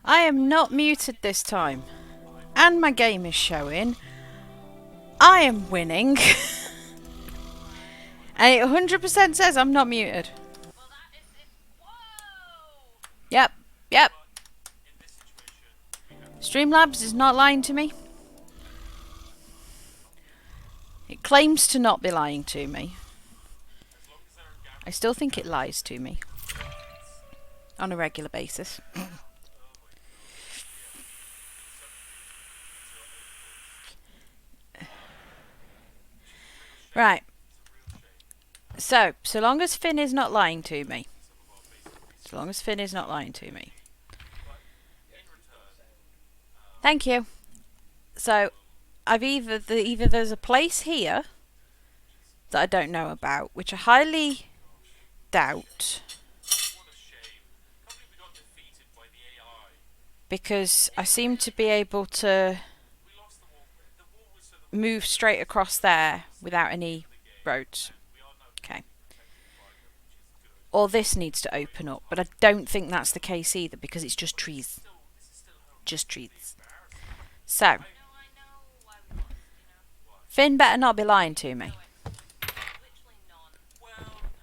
I am not muted this time. And my game is showing. I am winning. And it 100% says I'm not muted. Yep, yep. Streamlabs is not lying to me. It claims to not be lying to me. I still think it lies to me. On a regular basis. Right. So long as Finn is not lying to me. So long as Finn is not lying to me. Thank you. So, I've either there's a place here that I don't know about, which I highly doubt, because I seem to be able to move straight across there without any roads. Okay. Or this needs to open up, but I don't think that's the case either, because it's just trees. Just trees. So, Finn better not be lying to me.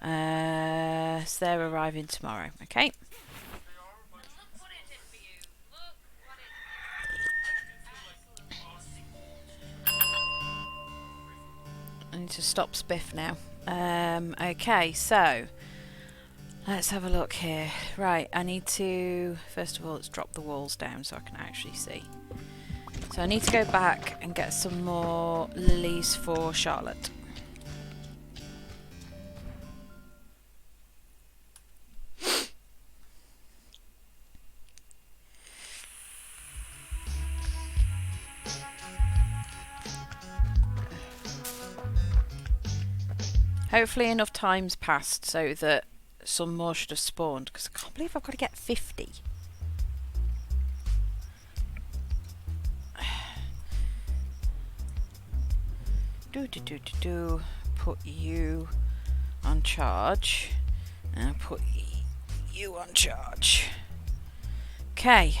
So they're arriving tomorrow, okay? I need to stop Spiff now. Okay, so let's have a look here. Right, I need to, first of all, let's drop the walls down so I can actually see. So I need to go back and get some more lilies for Charlotte. Hopefully enough time's passed so that some more should have spawned, because I can't believe I've got to get 50. Put you on charge. And put you on charge. Okay.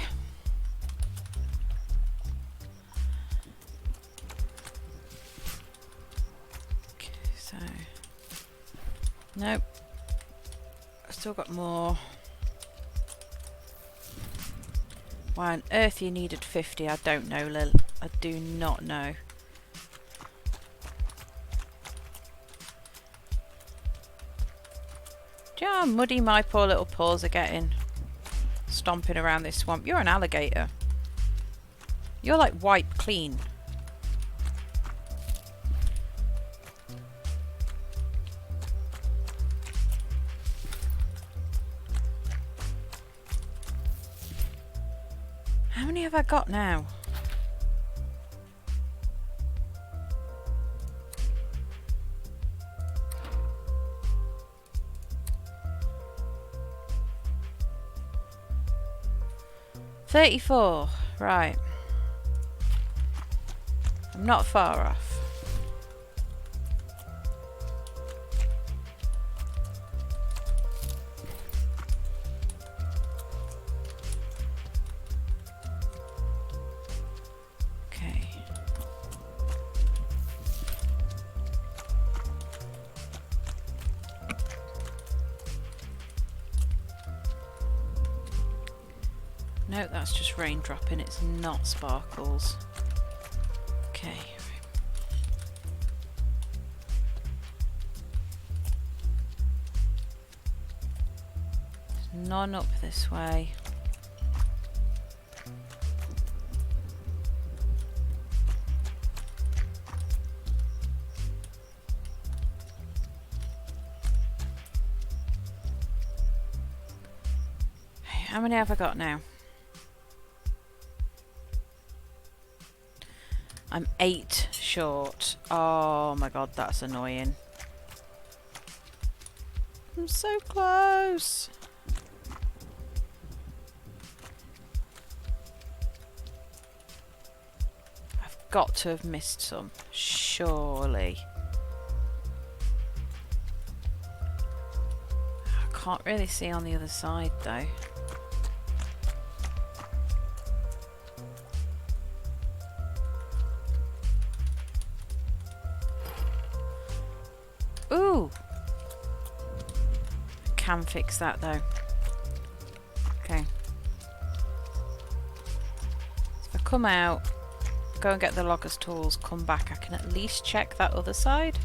So nope. I've still got more. Why on earth you needed 50, I don't know, Lil. I do not know. Do you know how muddy my poor little paws are getting? Stomping around this swamp. You're an alligator. You're like wiped clean. How many have I got now? $34. Right. I'm not far off. Okay. No, that's just rain dropping, it's not sparkles. Okay. There's none up this way. How many have I got now? I'm 8 short. Oh my god, that's annoying. I'm so close. I've got to have missed some, surely. I can't really see on the other side though. can fix that though. Okay. If I come out, go and get the logger's tools, come back, I can at least check that other side.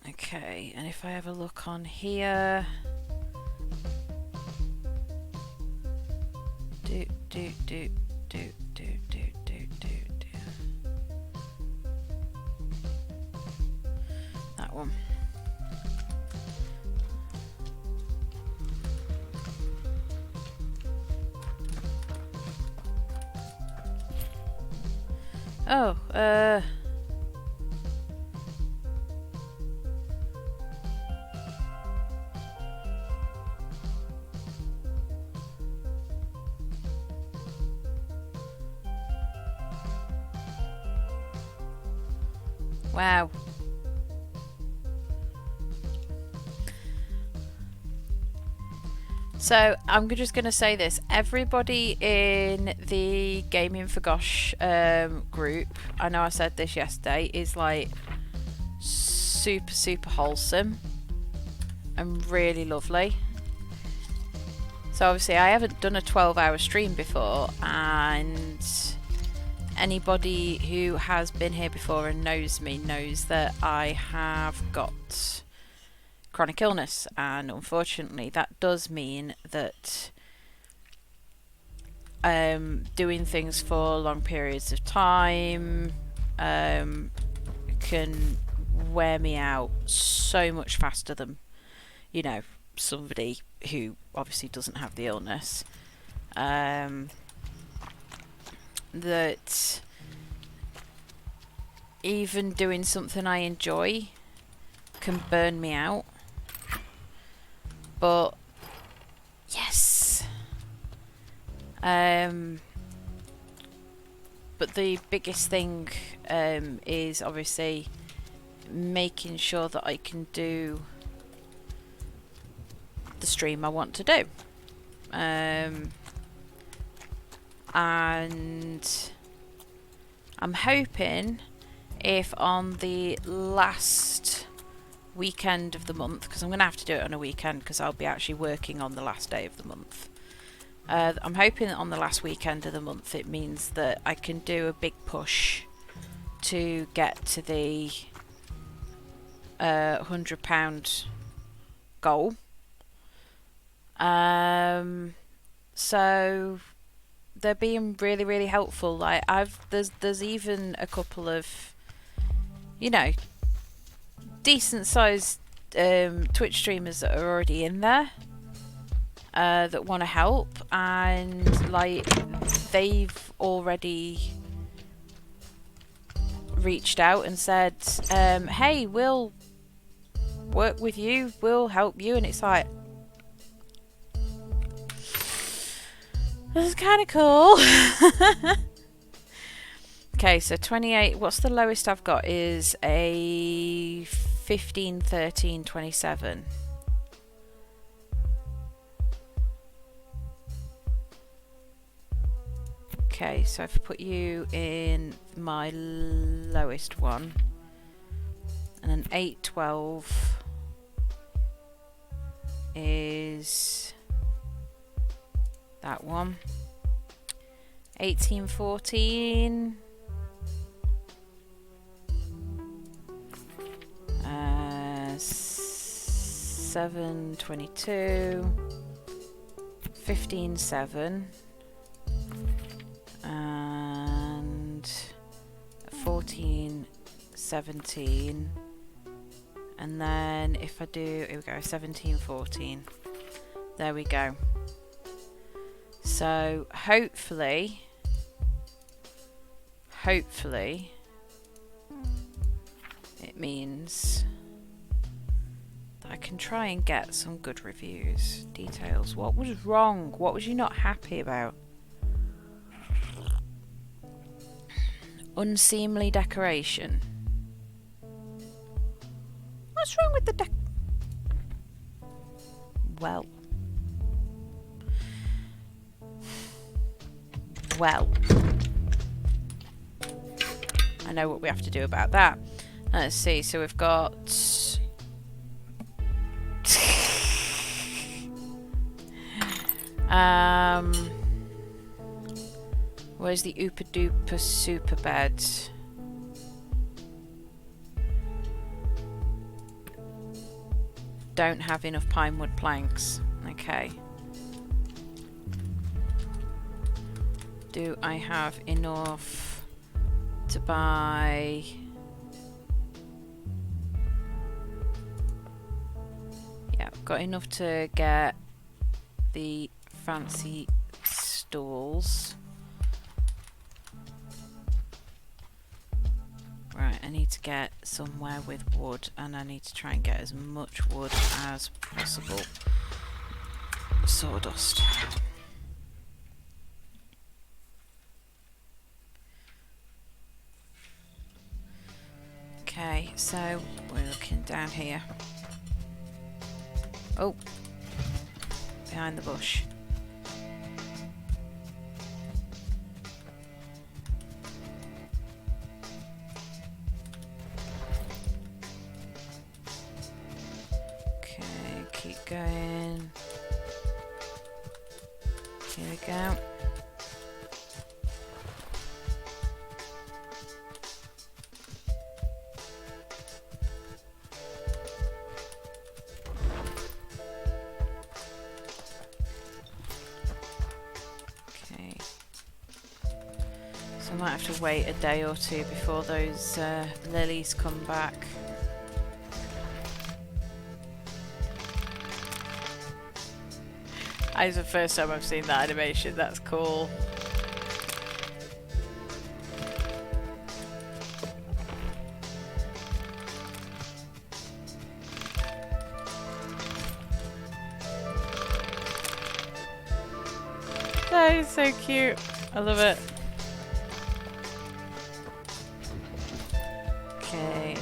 Okay, and if I have a look on here, that one. Oh, wow. So I'm just going to say this. Everybody in the Gaming for Gosh group, I know I said this yesterday, is like super wholesome and really lovely. So obviously I haven't done a 12-hour stream before, and anybody who has been here before and knows me knows that I have got chronic illness, and unfortunately that does mean that doing things for long periods of time can wear me out so much faster than, you know, somebody who obviously doesn't have the illness. That even doing something I enjoy can burn me out. But yes, but the biggest thing is obviously making sure that I can do the stream I want to do, and I'm hoping if on the last weekend of the month, because I'm going to have to do it on a weekend because I'll be actually working on the last day of the month. I'm hoping that on the last weekend of the month it means that I can do a big push to get to the £100 goal. So they're being really helpful. Like there's even a couple of, you know, decent sized Twitch streamers that are already in there that want to help, and like they've already reached out and said, hey, we'll work with you, we'll help you, and it's like, this is kind of cool. Okay, so 28, what's the lowest I've got is a 15, 13, 27. Okay, so I've put you in my lowest one, and an 8, 12 is that one. 18, 14. 7, 22. 15, 7. And 14, 17. And then if I do, here we go, 17, 14. There we go. So hopefully it means that I can try and get some good reviews. Details. What was wrong? What was you not happy about? Unseemly decoration. What's wrong with the deck? Well. Well. I know what we have to do about that. Let's see, so we've got... where's the Oopa Dooper super bed? Don't have enough pine wood planks. Okay. Do I have enough to buy... Yeah, got enough to get the fancy stalls. Right, I need to get somewhere with wood, and I need to try and get as much wood as possible. Sawdust. Okay, so we're looking down here. Oh, behind the bush. Okay, keep going. Here we go. I might have to wait a day or two before those lilies come back. It's the first time I've seen that animation, that's cool. That is so cute. I love it. Okay.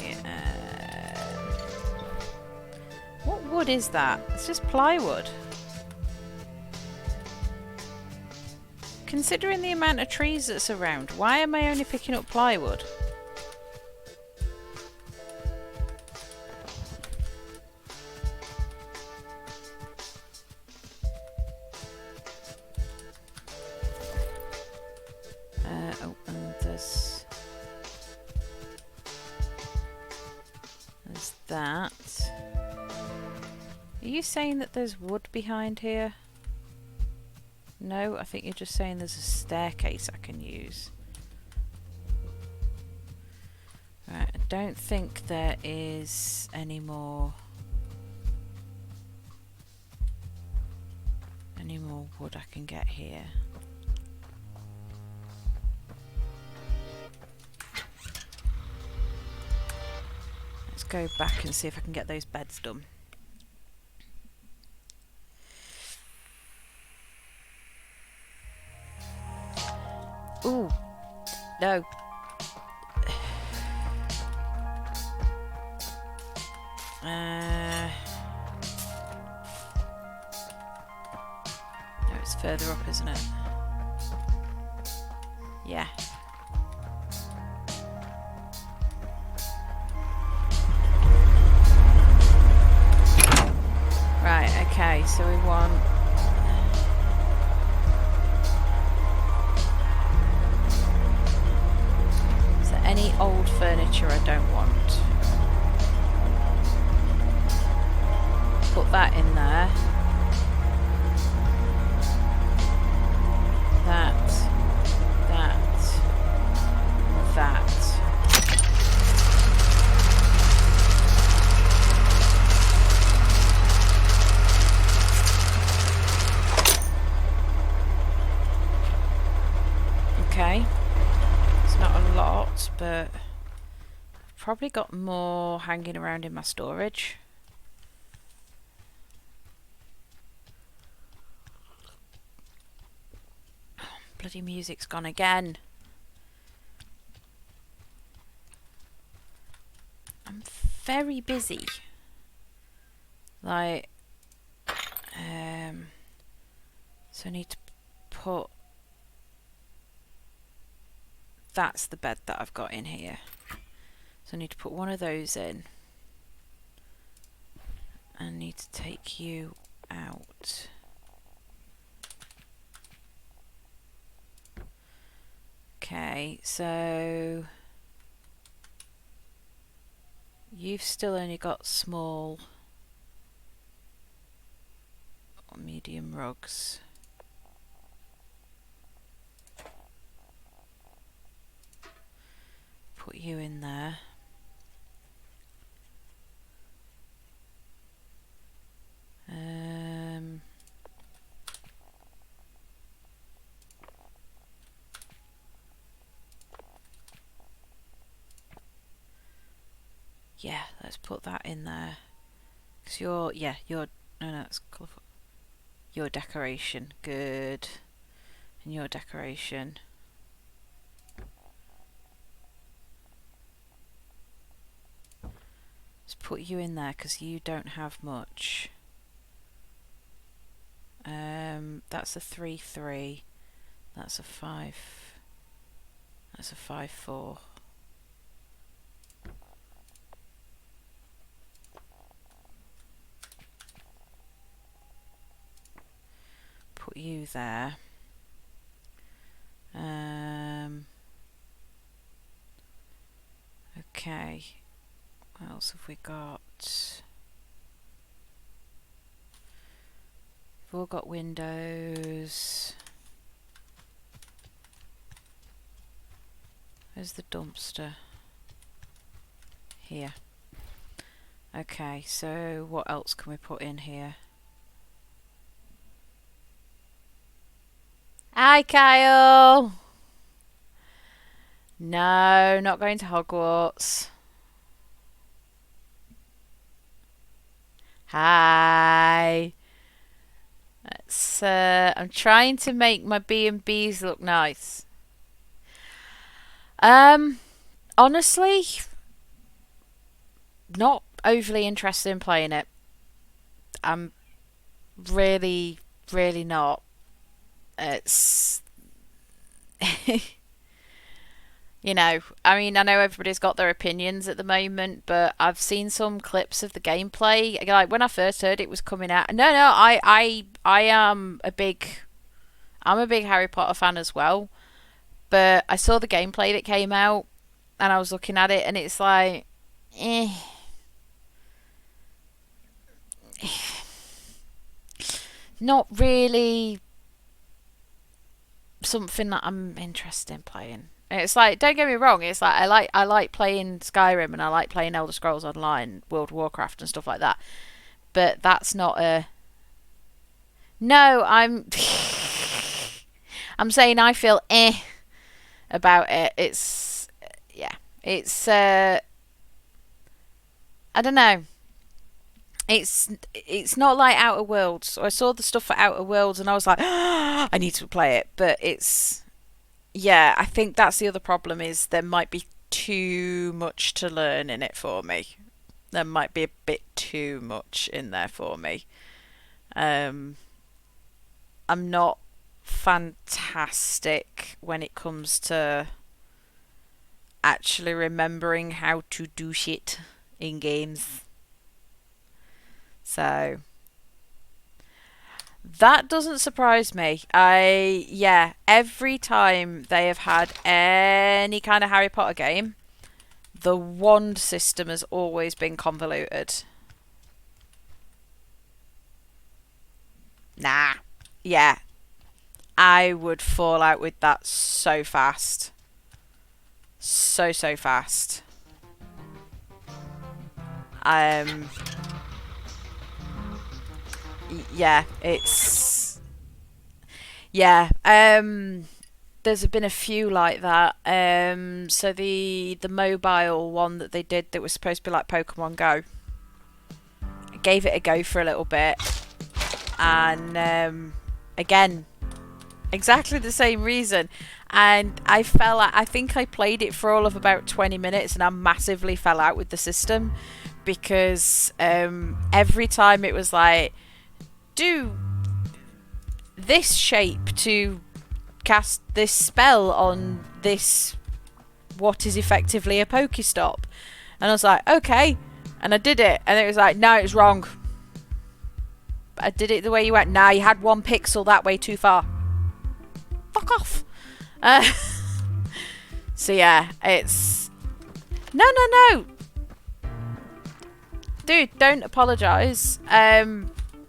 What wood is that? It's just plywood. Considering the amount of trees that's around, why am I only picking up plywood? Oh, and there's that. Are you saying that there's wood behind here? No, I think you're just saying there's a staircase I can use. Right, I don't think there is any more wood I can get here. Let's go back and see if I can get those beds done. Ooh, no. No, it's further up, isn't it? Yeah. Right, okay, so we want... Any old furniture I don't want. Put that in there. That. Okay. Not a lot, but I've probably got more hanging around in my storage. Oh, bloody music's gone again. I'm very busy. Like, so I need to put... That's the bed that I've got in here. So I need to put one of those in. I need to take you out. Okay, so you've still only got small or medium rugs. Put you in there. Yeah, let's put that in there. Because no, it's colourful. Your decoration, good. And your decoration. Let's put you in there because you don't have much. That's a 3-3. That's a 5. That's a 5-4. Put you there. Okay. What else have we got? We've all got windows. Where's the dumpster? Here. Okay, so what else can we put in here? Hi, Kyle! No, not going to Hogwarts. Hi! I'm trying to make my B&Bs look nice. Honestly, not overly interested in playing it. I'm really, really not. It's... You know, I mean, I know everybody's got their opinions at the moment, but I've seen some clips of the gameplay. Like when I first heard it was coming out. No, I am I'm a big Harry Potter fan as well. But I saw the gameplay that came out, and I was looking at it, and it's like, not really something that I'm interested in playing. It's like, don't get me wrong, it's like I like playing Skyrim and I like playing Elder Scrolls Online, World of Warcraft and stuff like that. But that's not a... No, I'm saying I feel about it. It's... Yeah. It's... I don't know. It's not like Outer Worlds. So I saw the stuff for Outer Worlds and I was like, I need to play it. But it's... Yeah, I think that's the other problem, is there might be too much to learn in it for me. There might be a bit too much in there for me. I'm not fantastic when it comes to actually remembering how to do shit in games. So... That doesn't surprise me. Yeah, every time they have had any kind of Harry Potter game, the wand system has always been convoluted. Nah. Yeah. I would fall out with that so fast. So fast. Yeah, it's... Yeah, there's been a few like that. So the mobile one that they did that was supposed to be like Pokemon Go, I gave it a go for a little bit, and again, exactly the same reason. And I think I played it for all of about 20 minutes and I massively fell out with the system because every time it was like, do this shape to cast this spell on this, what is effectively a Pokestop. And I was like, okay. And I did it. And it was like, no, it was wrong. I did it the way you went. Nah, you had 1 pixel that way too far. Fuck off. So yeah, it's... No. Dude, don't apologise.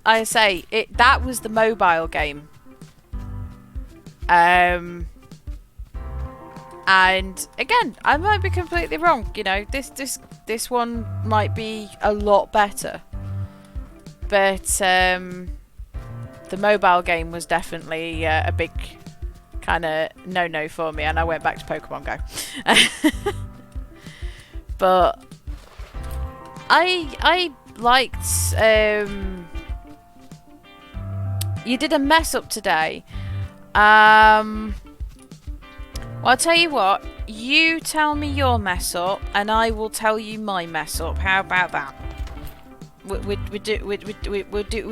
I say, that was the mobile game. And again, I might be completely wrong. You know, this one might be a lot better. But the mobile game was definitely a big kind of no for me, and I went back to Pokemon Go. But I liked. You did a mess up today. Well, I'll tell you what. You tell me your mess up, and I will tell you my mess up. How about that? We'll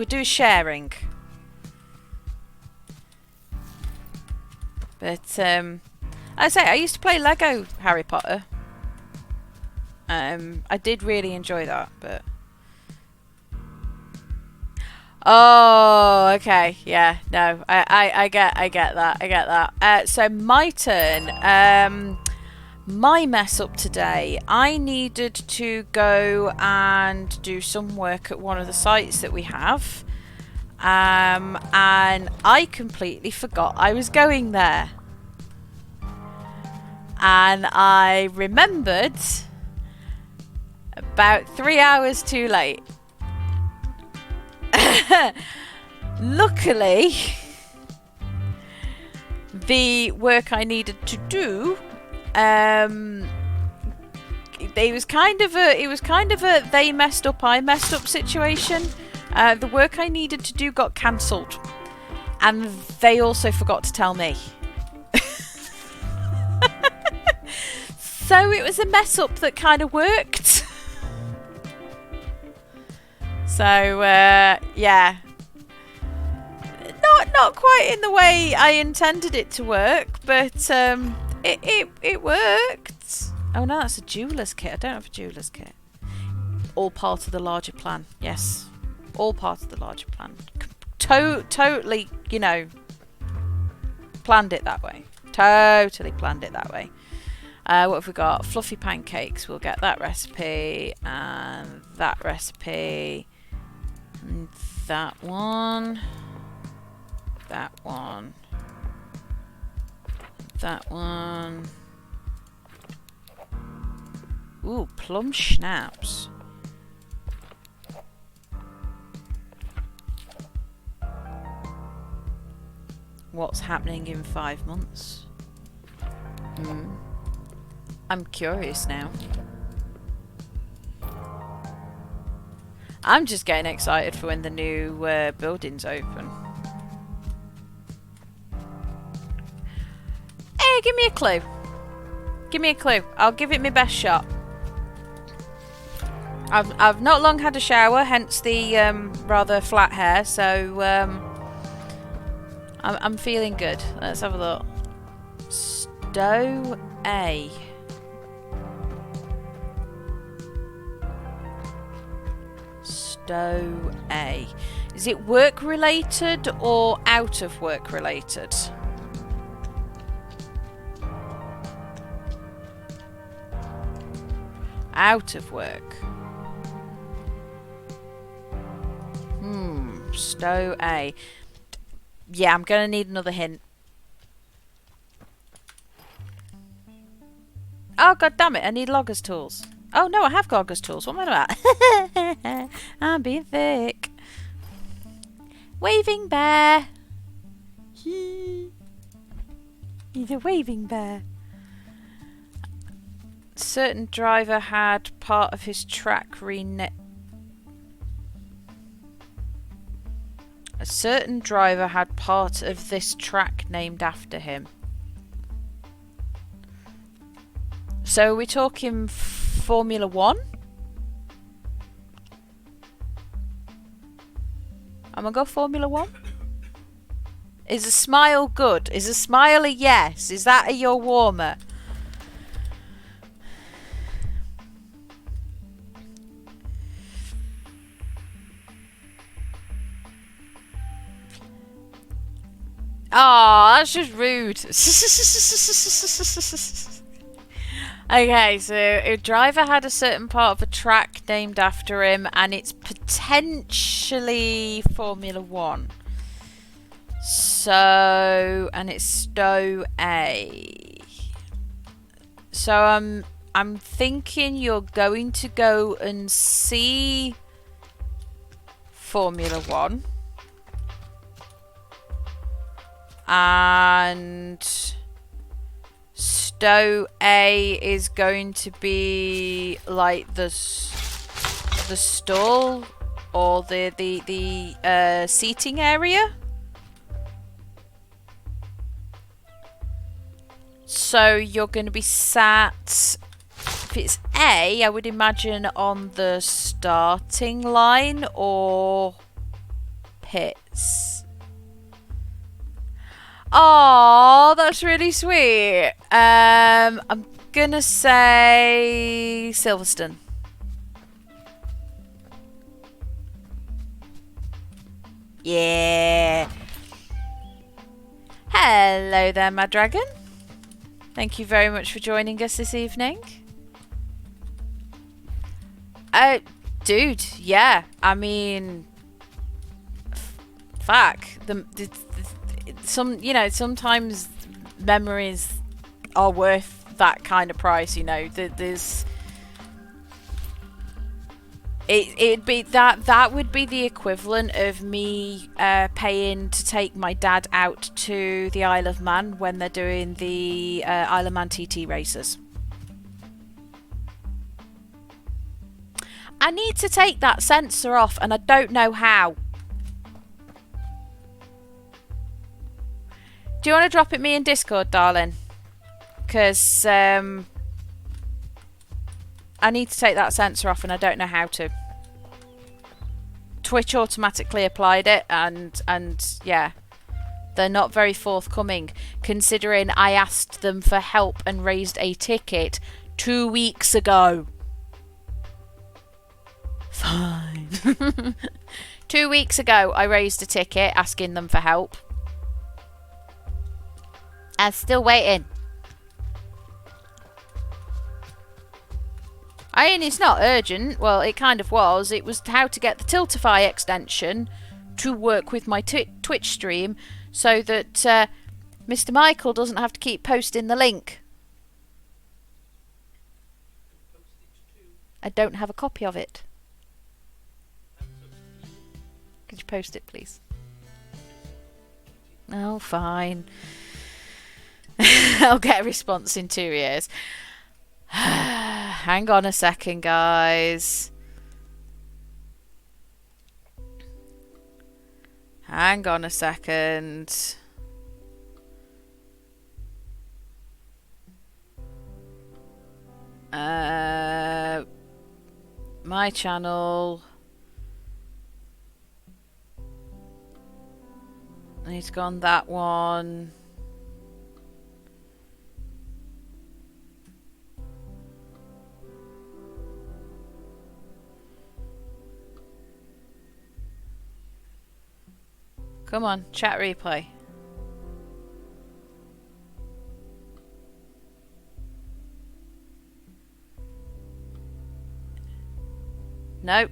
do sharing. But I say I used to play Lego Harry Potter. I did really enjoy that, but oh, okay, yeah, no, I get that. So my turn. My mess up today, I needed to go and do some work at one of the sites that we have. And I completely forgot I was going there. And I remembered about 3 hours too late. Luckily, the work I needed to do, it was kind of a they messed up, I messed up situation. The work I needed to do got cancelled, and they also forgot to tell me. So it was a mess up that kind of worked. So yeah, not quite in the way I intended it to work, but it worked. Oh no, that's a jeweler's kit. I don't have a jeweler's kit. All part of the larger plan. Yes, all part of the larger plan. Totally, you know, planned it that way. Totally planned it that way. What have we got? Fluffy pancakes. We'll get that recipe and that recipe. And that one. That one. That one. Ooh, plum schnapps. What's happening in 5 months? I'm curious now. I'm just getting excited for when the new buildings open. Hey, give me a clue. Give me a clue. I'll give it my best shot. I've not long had a shower, hence the rather flat hair, so I'm feeling good. Let's have a look. Stow A. Stow A. Is it work related or out of work related? Out of work. Stow A. Yeah, I'm gonna need another hint. Oh, god damn it, I need logger's tools. Oh no, I have logger's tools. What am I about? I'm being thick. Waving bear. He's a waving bear. Certain driver had part of his track A certain driver had part of this track named after him. So we're talking Formula 1? I'm gonna go Formula 1. Is a smile good? Is a smile a yes? Is that a your warmer? Oh, that's just rude. Okay, so a driver had a certain part of a track named after him, and it's potentially Formula 1. So, and it's Stowe A. So I'm thinking you're going to go and see Formula 1. And Stowe A is going to be like the stall or the seating area. So you're going to be sat, if it's A, I would imagine on the starting line or pits. Oh, that's really sweet. I'm gonna say Silverstone. Yeah. Hello there, my dragon. Thank you very much for joining us this evening. Dude, yeah. I mean, fuck. Sometimes memories are worth that kind of price. It'd be that would be the equivalent of me paying to take my dad out to the Isle of Man when they're doing the Isle of Man TT races. I need to take that sensor off, and I don't know how. Do you want to drop it me in Discord, darling? Because I need to take that sensor off and I don't know how to. Twitch automatically applied it and yeah. They're not very forthcoming, considering I asked them for help and raised a ticket 2 weeks ago. Fine. 2 weeks ago I raised a ticket asking them for help. I'm still waiting. I mean, it's not urgent. Well, it kind of was. It was how to get the Tiltify extension to work with my Twitch stream so that Mr. Michael doesn't have to keep posting the link. I don't have a copy of it. Could you post it, please? Oh, fine. I'll get a response in 2 years. Hang on a second, guys. Hang on a second. My channel. I need to go on that one. Come on, chat replay. Nope.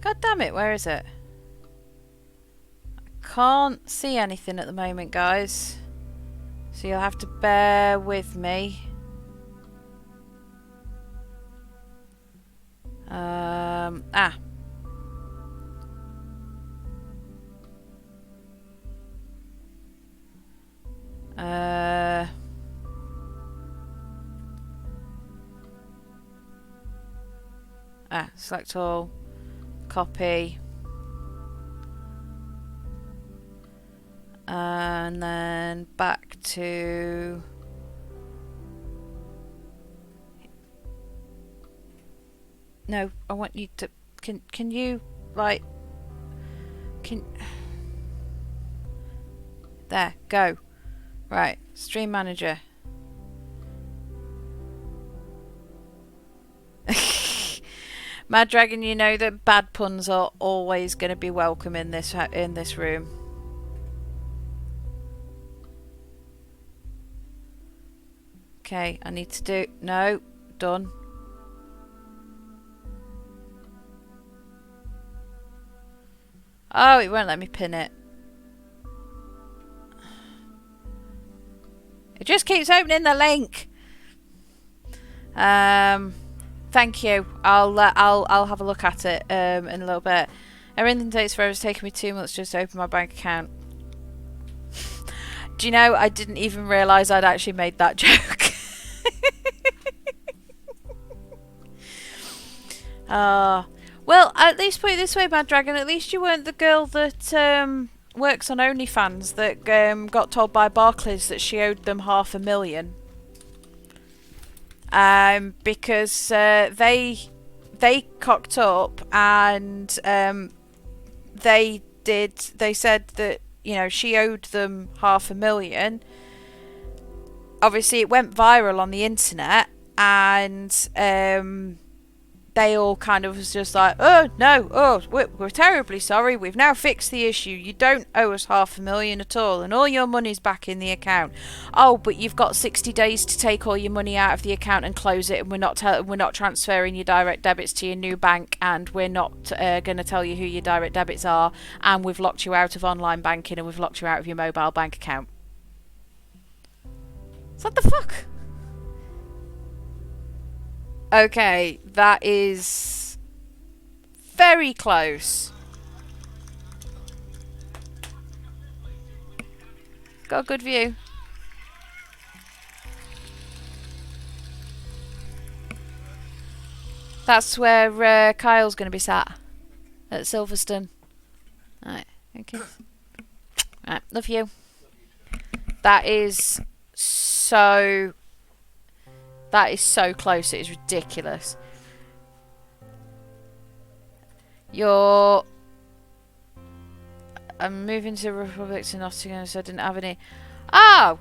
God damn it, where is it? I can't see anything at the moment, guys. So you'll have to bear with me. Select all, copy, and then back to No, I want you to... Can you, like... Can... There, go. Right, stream manager. Mad Dragon, you know that bad puns are always going to be welcome in this room. Okay, I need to do... No, done. Oh, it won't let me pin it. It just keeps opening the link. Thank you. I'll have a look at it in a little bit. Everything takes forever. It's taken me 2 months just to open my bank account. Do you know, I didn't even realise I'd actually made that joke. Well, at least put it this way, Mad Dragon, at least you weren't the girl that works on OnlyFans that got told by Barclays that she owed them $500,000. Because they cocked up and they said that, you know, she owed them $500,000. Obviously it went viral on the internet, and they all kind of was just like, oh no, oh we're terribly sorry, we've now fixed the issue, you don't owe us $500,000 at all, and all your money's back in the account. Oh, but you've got 60 days to take all your money out of the account and close it, and we're not transferring your direct debits to your new bank, and we're not going to tell you who your direct debits are, and we've locked you out of online banking, and we've locked you out of your mobile bank account. So what the fuck? Okay, that is very close. Got a good view. That's where Kyle's going to be sat. At Silverstone. Alright, okay. Alright, love you. That is so close, it is ridiculous. I'm moving to Republic to Nottingham, so I didn't have any. Oh,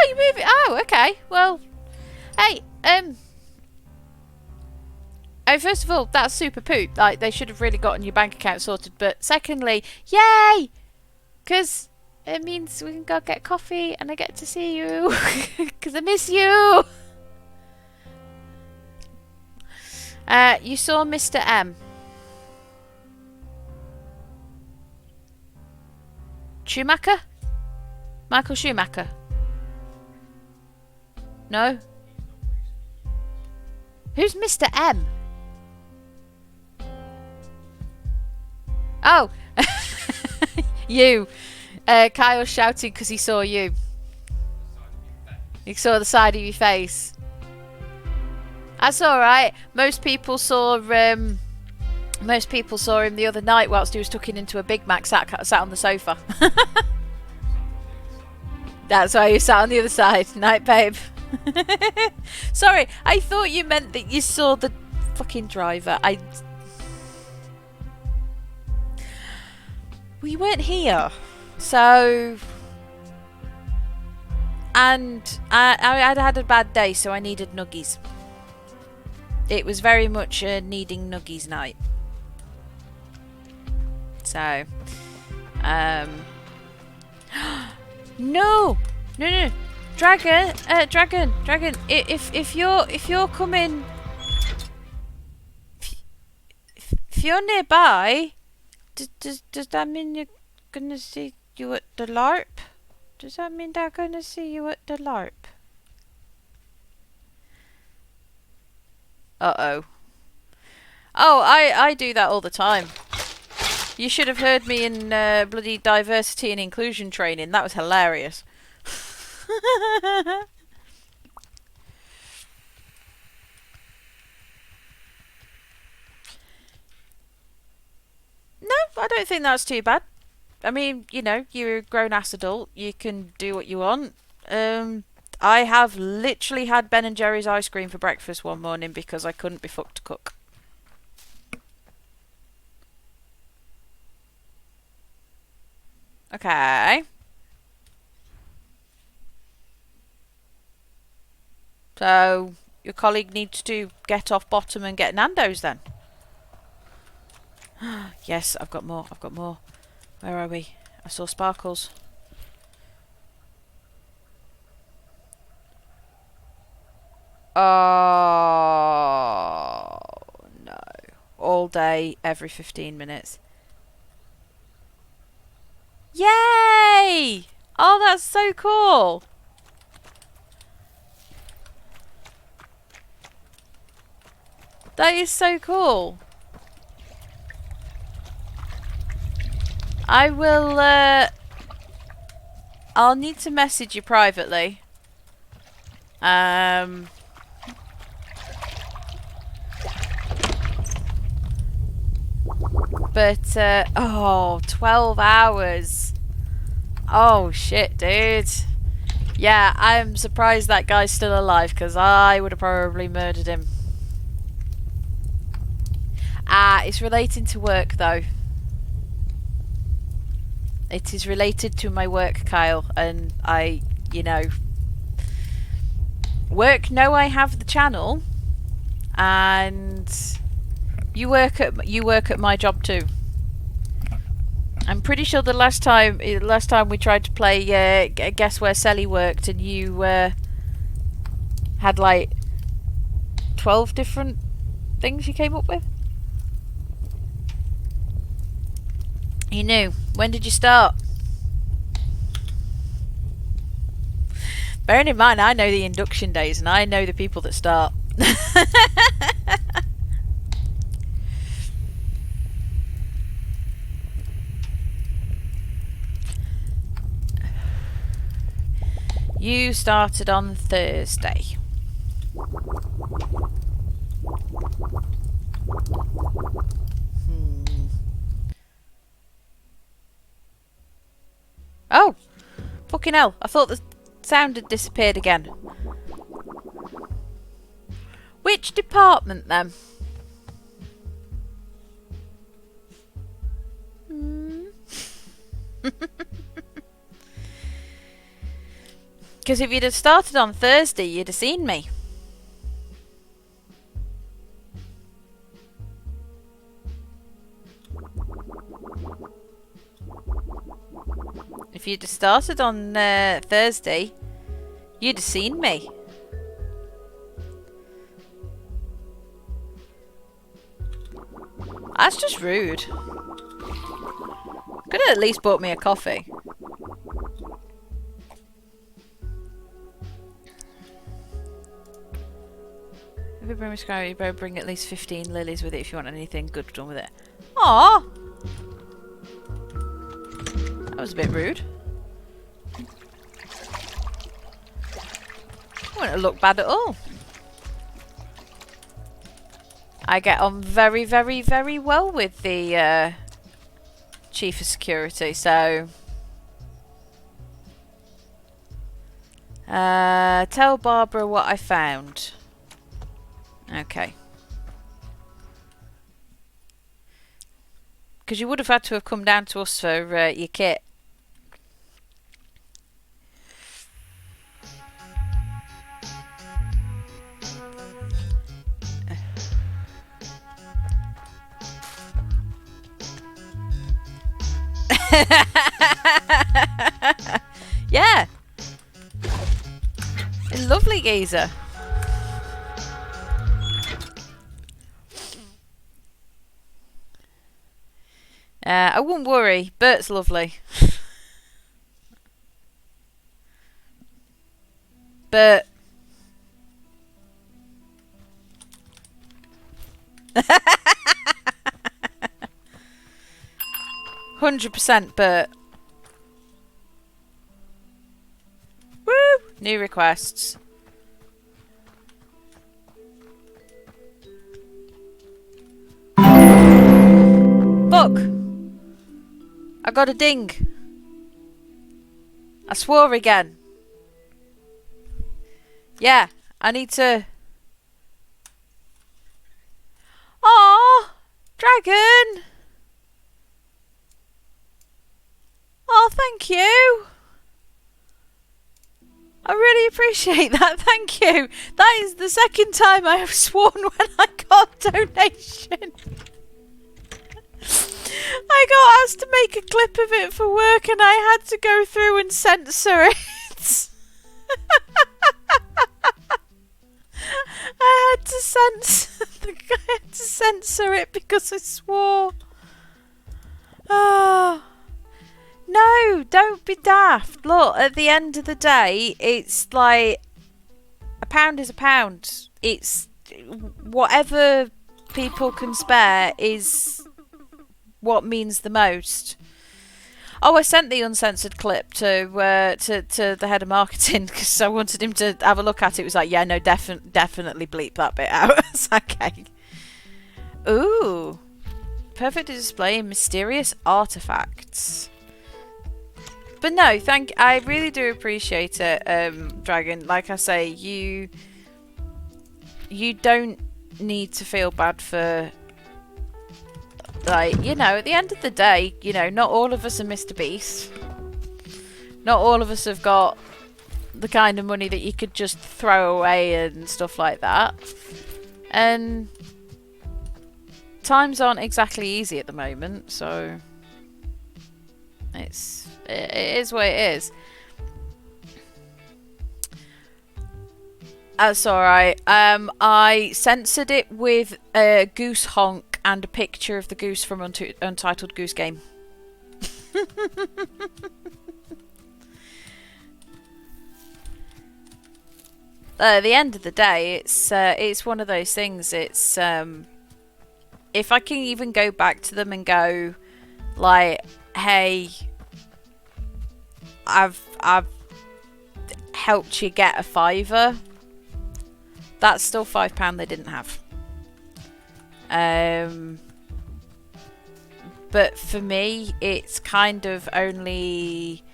you moving? Oh, okay. Well, hey, first of all, that's super poop. Like, they should have really gotten your bank account sorted. But secondly, yay, because it means we can go get coffee and I get to see you because I miss you. You saw Mr. M. Schumacher? Michael Schumacher? No? Who's Mr. M? Oh! You. Kyle's shouting because he saw you. He saw the side of your face. That's alright. Most people saw him the other night whilst he was tucking into a Big Mac sat on the sofa. That's why you sat on the other side. Night, babe. Sorry, I thought you meant that you saw the fucking driver. We weren't here. So... And I'd had a bad day, so I needed nuggies. It was very much a needing nuggies night. So, no, Dragon, if you're coming, if you're nearby, does that mean you're gonna see you at the LARP? Does that mean they're gonna see you at the LARP? Uh-oh. Oh, I do that all the time. You should have heard me in bloody diversity and inclusion training. That was hilarious. No, I don't think that's too bad. I mean, you know, you're a grown-ass adult. You can do what you want. I have literally had Ben and Jerry's ice cream for breakfast one morning because I couldn't be fucked to cook. Okay. So, your colleague needs to get off bottom and get Nando's then. Yes, I've got more. I've got more. Where are we? I saw sparkles. Oh, no. All day, every 15 minutes. Yay! Oh, that's so cool. That is so cool. I will, I'll need to message you privately. But, oh, 12 hours. Oh, shit, dude. Yeah, I'm surprised that guy's still alive, because I would have probably murdered him. Ah, it's relating to work, though. It is related to my work, Kyle, and I, you know... Work know I have the channel, and... You work at my job too. I'm pretty sure the last time we tried to play Guess Where Sally Worked, and you had like 12 different things you came up with. You knew. When did you start? Bearing in mind, I know the induction days, and I know the people that start. You started on Thursday. Oh! Fucking hell. I thought the sound had disappeared again. Which department, then? Because if you'd have started on Thursday, you'd have seen me. If you'd have started on Thursday, you'd have seen me. That's just rude. Could have at least bought me a coffee. If you bring me Skyrim, you better bring at least 15 lilies with it if you want anything good done with it. Aww! That was a bit rude. I wouldn't look bad at all. I get on very, very, very well with the Chief of Security, so... tell Barbara what I found. Okay. Because you would have had to have come down to us for your kit. Yeah. A lovely geezer. I wouldn't worry. Bert's lovely. Bert. 100% Bert. Woo! New requests. Fuck! I got a ding. I swore again. Yeah, I need to... Aww! Dragon! Oh, thank you. I really appreciate that. Thank you. That is the second time I have sworn when I got a donation. I got asked to make a clip of it for work and I had to go through and censor it. I had to censor it because I swore. Oh. No, don't be daft. Look, at the end of the day, it's like a pound is a pound. It's whatever people can spare is what means the most. Oh, I sent the uncensored clip to the head of marketing because I wanted him to have a look at it. It was like, yeah, no, definitely bleep that bit out. It's okay. Ooh, perfect display of mysterious artifacts. But no, I really do appreciate it, Dragon. Like I say, you don't need to feel bad for, like, you know, at the end of the day, you know, not all of us are Mr. Beast. Not all of us have got the kind of money that you could just throw away and stuff like that. And times aren't exactly easy at the moment, so it is what it is. That's alright. I censored it with a goose honk and a picture of the goose from Untitled Goose Game. At the end of the day, it's one of those things. It's if I can even go back to them and go, like, hey, I've helped you get a £5. That's still £5 they didn't have. But for me, it's kind of only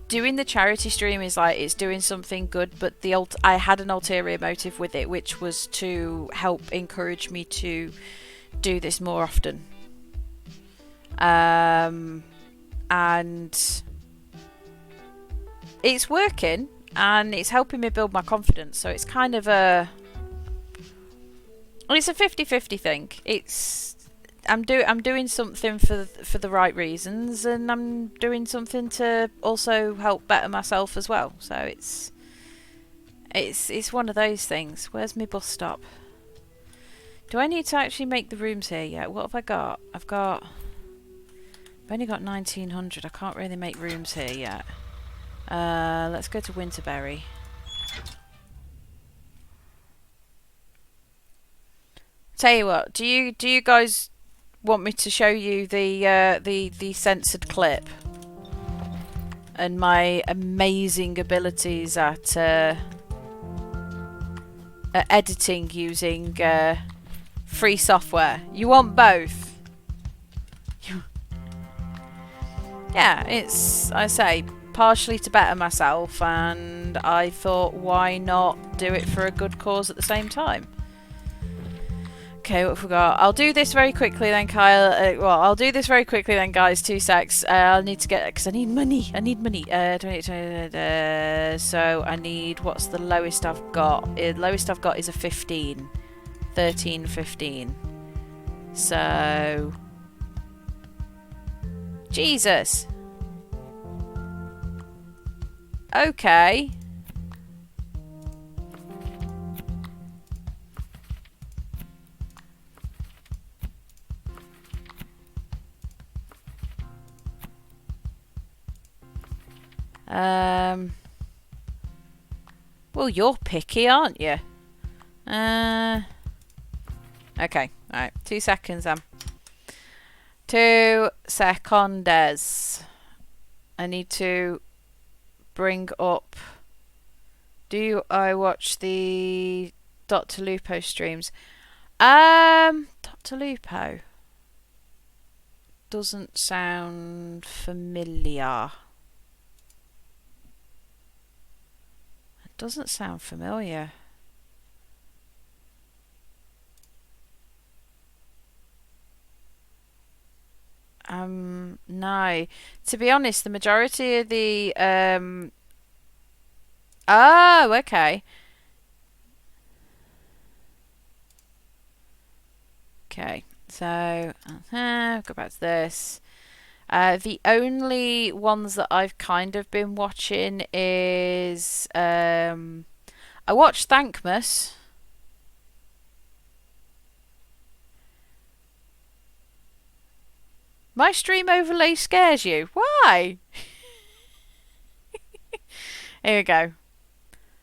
doing the charity stream is like it's doing something good, but I had an ulterior motive with it, which was to help encourage me to do this more often. And it's working and it's helping me build my confidence, so it's kind of it's a 50-50 thing. I'm doing something for the right reasons, and I'm doing something to also help better myself as well. So it's one of those things. Where's my bus stop? Do I need to actually make the rooms here yet? What have I got? I've only got 1900. I can't really make rooms here yet. Let's go to Winterberry. Tell you what, do you guys want me to show you the censored clip and my amazing abilities at editing using free software? You want both? Yeah, I say, partially to better myself, and I thought, why not do it for a good cause at the same time? Okay, what have we got? I'll do this very quickly then, Kyle. I'll do this very quickly then, guys. 2 secs. I'll need to get... because I need money. So I need... what's the lowest I've got? The lowest I've got is a 15. 13, 15. So... Jesus. Okay. Well, you're picky, aren't you? Okay, alright. 2 seconds, 2 seconds. I need to bring up... Do I watch the Dr. Lupo streams? Dr. Lupo doesn't sound familiar. It doesn't sound familiar. No. To be honest, the majority of the oh, okay. Okay. So, go back to this. The only ones that I've kind of been watching is I watched Thankmas. My stream overlay scares you. Why? Here we go.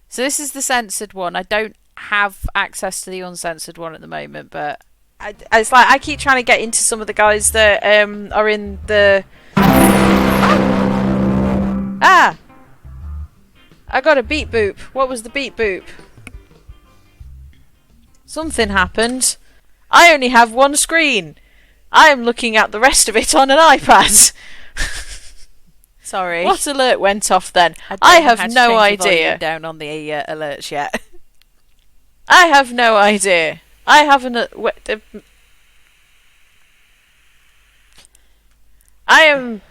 So this is the censored one. I don't have access to the uncensored one at the moment, but it's like I keep trying to get into some of the guys that are in the. Ah! I got a beep boop. What was the beep boop? Something happened. I only have one screen. I am looking at the rest of it on an iPad. Sorry. What alert went off then? I have no idea. Down on the alerts yet. I have no idea. I haven't. I am.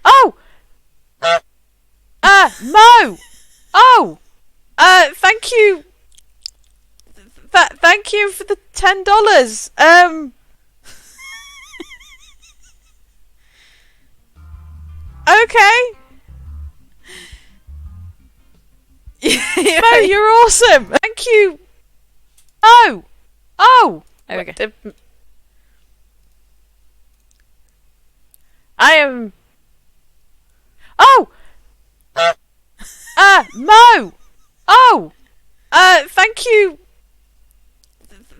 Oh. Mo. Oh. Thank you. Thank you for the $10. Okay. Mo, you're awesome. Thank you. Oh. Oh. There we go. I am. Oh. Mo. Oh. Thank you.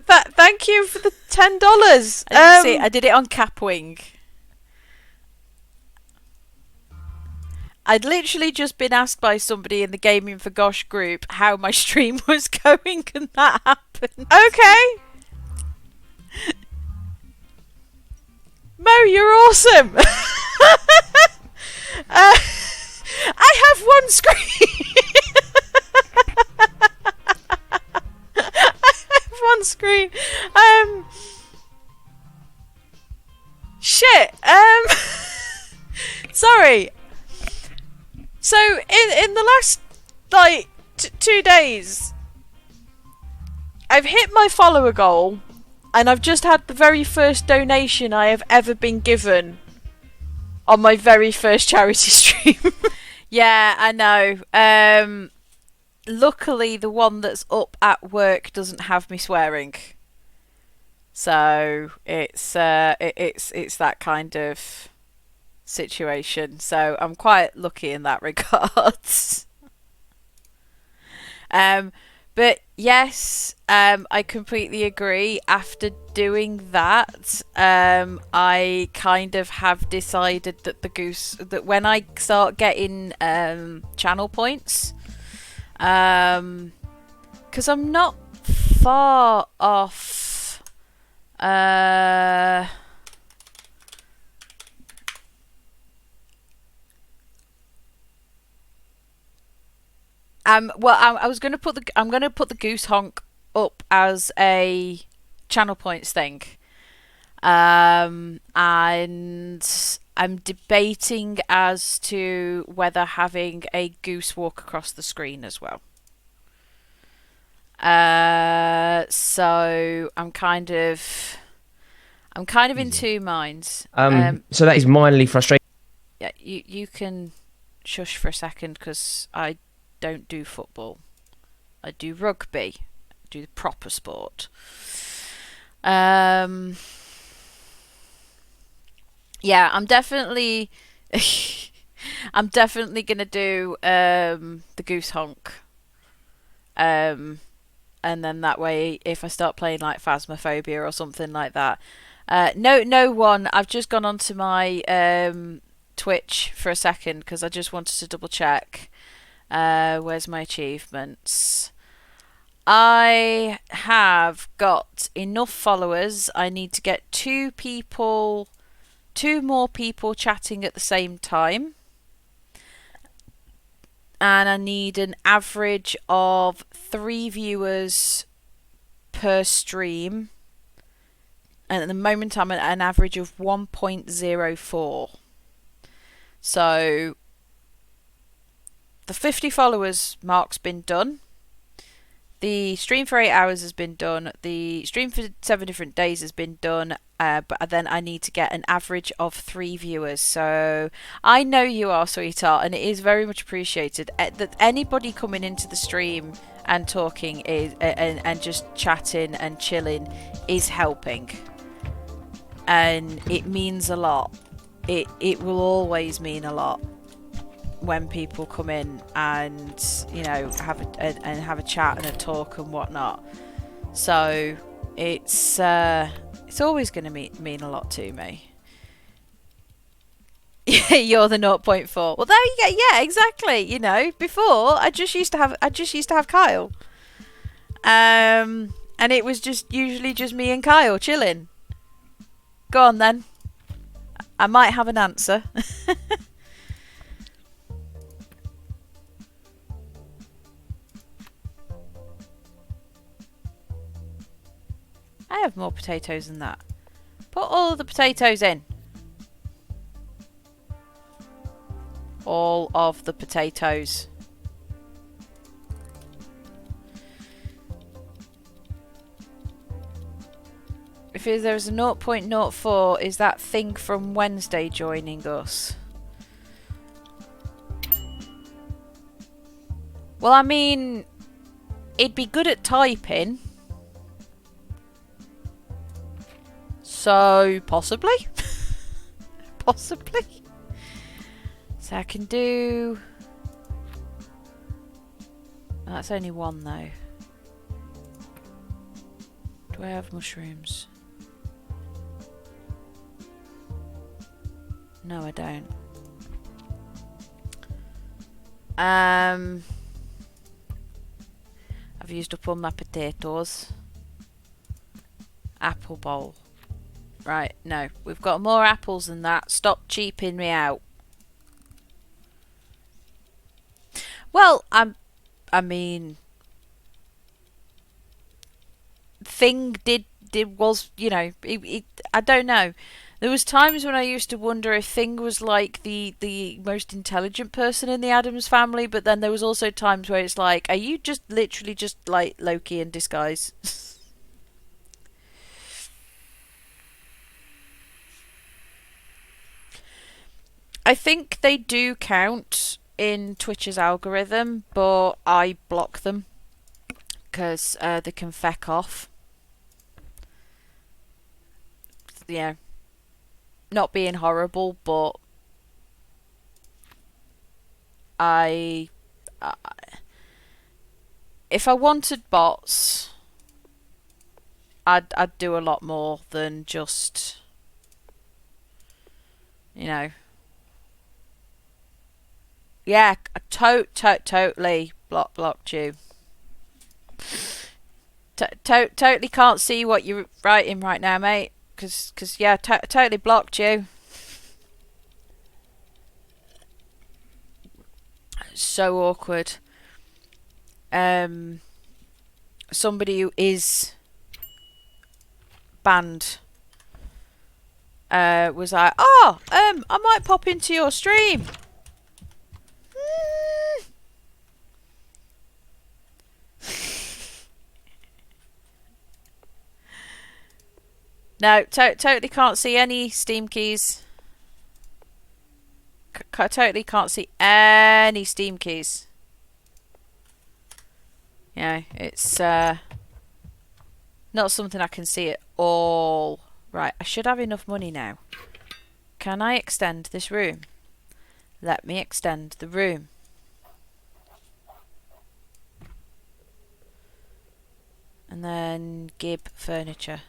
Thank you for the $10. See, I did it on Capwing. I'd literally just been asked by somebody in the Gaming for Gosh group how my stream was going, and that happened. Okay. Mo, you're awesome. I have one screen. I have one screen. Shit. Sorry. So in the last like 2 days, I've hit my follower goal, and I've just had the very first donation I have ever been given on my very first charity stream. Yeah, I know. Luckily, the one that's up at work doesn't have me swearing, so it's that kind of situation. So I'm quite lucky in that regards. But yes, I completely agree. After doing that, I kind of have decided that that when I start getting channel points, because I'm not far off. Well, I was gonna put I'm gonna put the goose honk up as a channel points thing, and I'm debating as to whether having a goose walk across the screen as well. So I'm kind of in two minds. So that is mildly frustrating. Yeah, you can shush for a second, because I don't do football. I do rugby. I do the proper sport. Yeah, I'm definitely I'm definitely gonna do the goose honk. And then that way, if I start playing like Phasmophobia or something like that. No one. I've just gone onto my Twitch for a second, because I just wanted to double check. Where's my achievements? I have got enough followers. I need to get two more people chatting at the same time. And I need an average of 3 viewers per stream And at the moment I'm at an average of 1.04. So the 50 followers mark's been done. The stream for 8 hours has been done. The stream for 7 different days has been done. But then I need to get an average of 3 viewers. So I know you are, sweetheart, and it is very much appreciated that anybody coming into the stream and talking is and just chatting and chilling is helping, and it means a lot. It will always mean a lot when people come in and, you know, have a chat and a talk and whatnot. So it's always going to mean a lot to me. You're the 0.4. Well, there you go. Yeah, exactly. You know, before I just used to have Kyle, and it was usually just me and Kyle chilling. Go on then. I might have an answer. I have more potatoes than that. Put all of the potatoes in. All of the potatoes. If there's a 0.04, is that thing from Wednesday joining us? Well, I mean, it'd be good at typing. So, possibly. Possibly. So I can do... Oh, that's only one though. Do I have mushrooms? No, I don't. I've used up all my potatoes. Apple bowl. Right, no. We've got more apples than that. Stop cheaping me out. Well, I mean... Thing was, you know... I don't know. There was times when I used to wonder if Thing was like the most intelligent person in the Addams family, but then there was also times where it's like, are you just literally just like Loki in disguise? I think they do count in Twitch's algorithm, but I block them because they can feck off. Yeah. Not being horrible, but if I wanted bots, I'd do a lot more than just, you know. Yeah, totally blocked you. Totally can't see what you're writing right now, mate. Cause yeah, totally blocked you. So awkward. Somebody who is banned was like, oh, I might pop into your stream. No, totally can't see any Steam keys. Totally can't see any Steam keys. Yeah, it's not something I can see at all. Right, I should have enough money now. Can I extend this room? Let me extend the room. And then Gib furniture.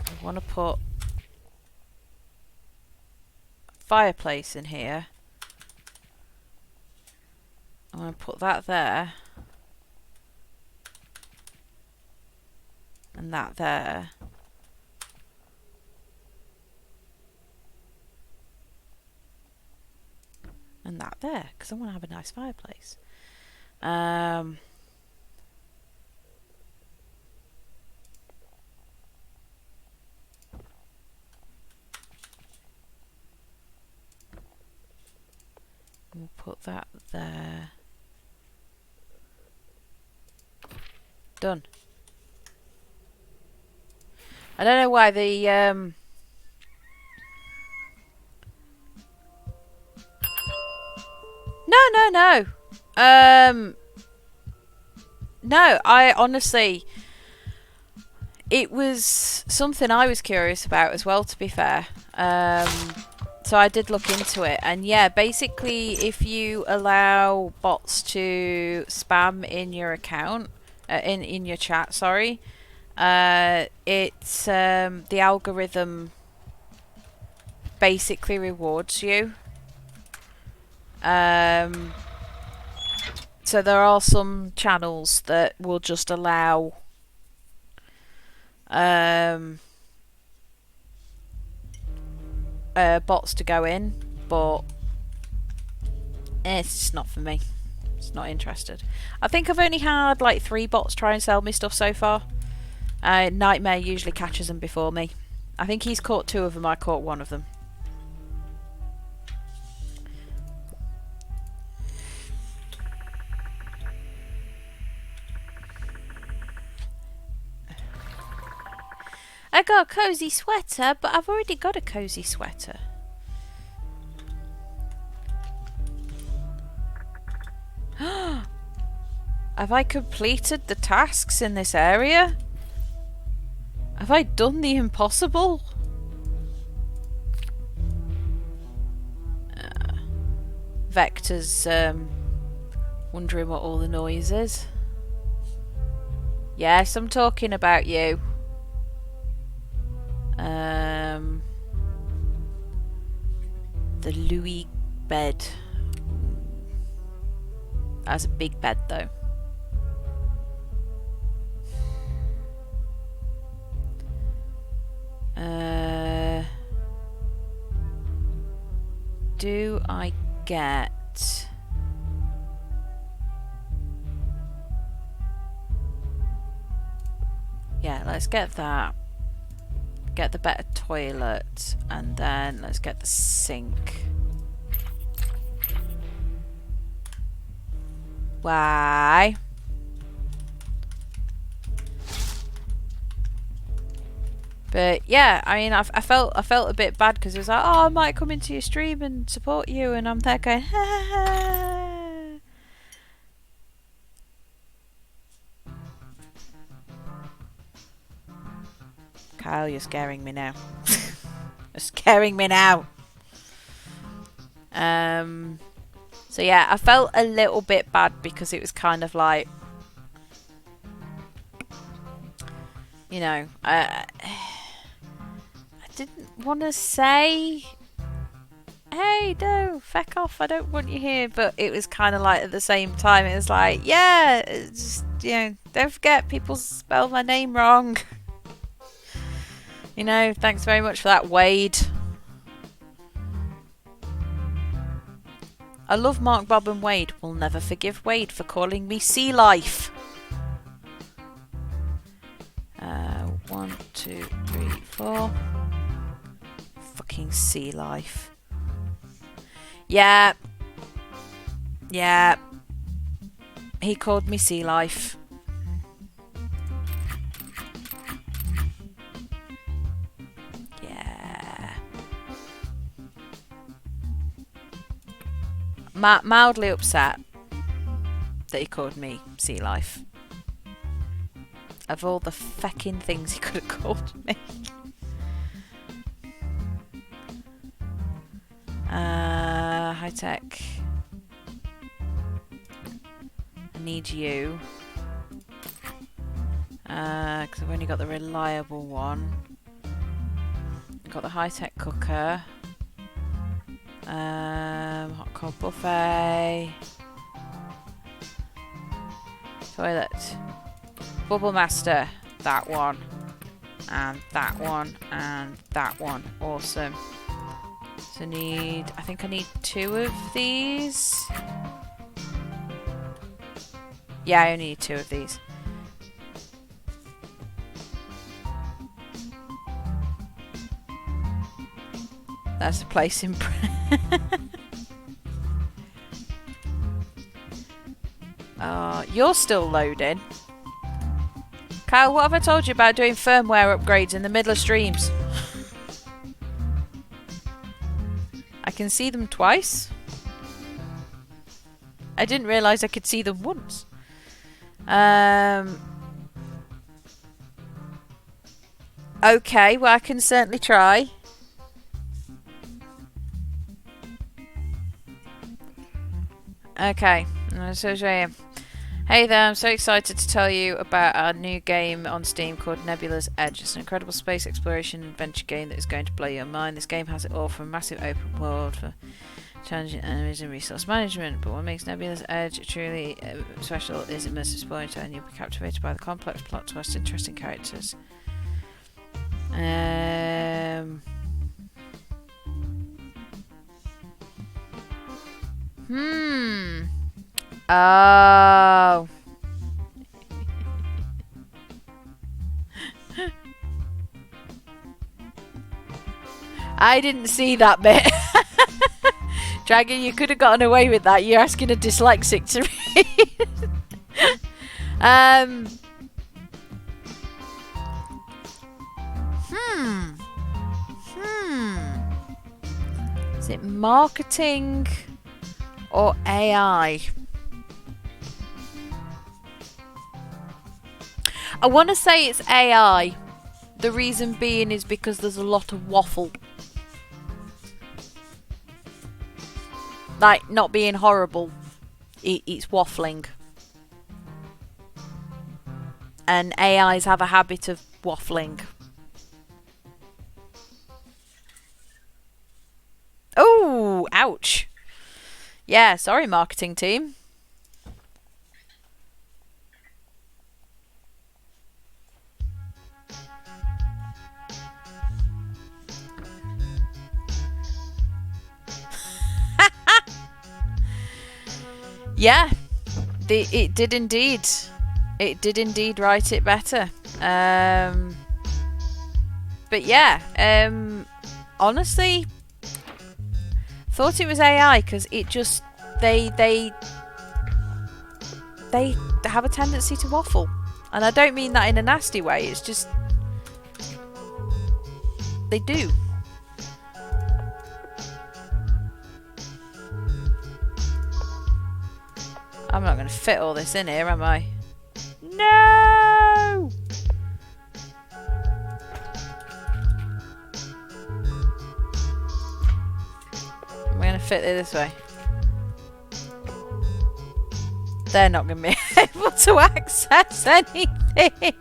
I want to put a fireplace in here. I'm going to put that there. And that there. And that there, because I want to have a nice fireplace. We'll put that there. Done. I don't know why the No. No, I honestly, it was something I was curious about as well, to be fair. So I did look into it, and yeah, basically, if you allow bots to spam in your account, in your chat, sorry, it's the algorithm basically rewards you. So there are some channels that will just allow bots to go in, but it's just not for me. It's not interested. I think I've only had like 3 bots try and sell me stuff so far. Nightmare usually catches them before me. I think he's caught 2 of them, I caught 1 of them. I got a cozy sweater, but I've already got a cozy sweater. Have I completed the tasks in this area? Have I done the impossible? Vector's wondering what all the noise is. Yes, I'm talking about you. The Louis bed. That's a big bed though. Do I get... Yeah, let's get that. Get the better toilet, and then let's get the sink. Why? But yeah, I mean, I felt a bit bad because it was like, oh, I might come into your stream and support you, and I'm there going, ha ha ha. Kyle, you're scaring me now. You're scaring me now. So yeah, I felt a little bit bad because it was kind of like, you know, I didn't want to say, hey, no, feck off, I don't want you here. But it was kind of like, at the same time, it was like, yeah, just, you know, don't forget, people spell my name wrong. You know, thanks very much for that, Wade. I love Mark, Bob and Wade. Will never forgive Wade for calling me Sea Life. 1, 2, 3, 4. Fucking Sea Life. Yeah. Yeah. He called me Sea Life. Mildly upset that he called me Sea Life. Of all the fecking things he could have called me. High tech. I need you. Because I've only got the reliable one. I've got the high tech cooker. Hot cold buffet. Toilet. Bubble master. That one. And that one. And that one. Awesome. So I think I need 2 of these. Yeah, I only need 2 of these. That's a place in... you're still loading. Kyle, what have I told you about doing firmware upgrades in the middle of streams? I can see them twice. I didn't realise I could see them once. Okay, well I can certainly try. Okay, so hey there, I'm so excited to tell you about our new game on Steam called Nebula's Edge. It's an incredible space exploration adventure game that is going to blow your mind. This game has it all from a massive open world for challenging enemies and resource management, but what makes Nebula's Edge truly special is immersive storytelling. You'll be captivated by the complex plot twist, interesting characters. Oh. I didn't see that bit. Dragon, you could have gotten away with that. You're asking a dyslexic to read. Is it marketing or AI? I want to say it's AI. The reason being is because there's a lot of waffle. Like, not being horrible. It's waffling. And AIs have a habit of waffling. Oh, ouch. Yeah, sorry, marketing team. Yeah, it did indeed. It did indeed write it better. But yeah, honestly, thought it was AI because it just they have a tendency to waffle, and I don't mean that in a nasty way. It's just they do. I'm not going to fit all this in here, am I? No! I'm going to fit it this way. They're not going to be able to access anything.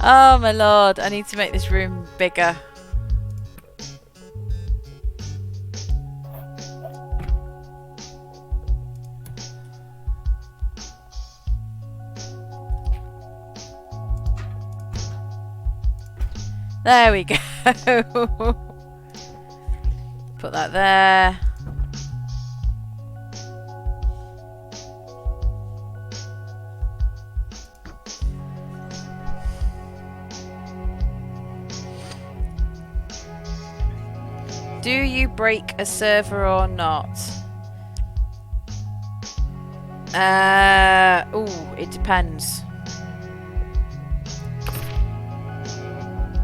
Oh my lord, I need to make this room bigger. There we go. Put that there. Do you break a server or not? Ooh, it depends.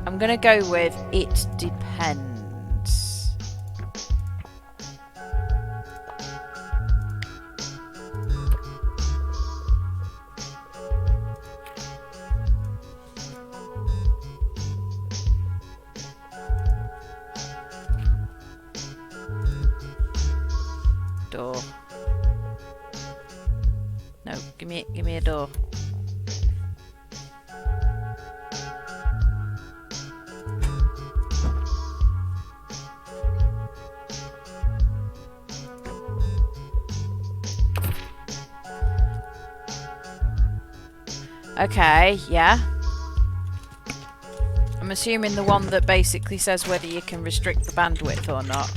I'm gonna go with it depends. Door. No, give me a door. Okay, yeah. I'm assuming the one that basically says whether you can restrict the bandwidth or not.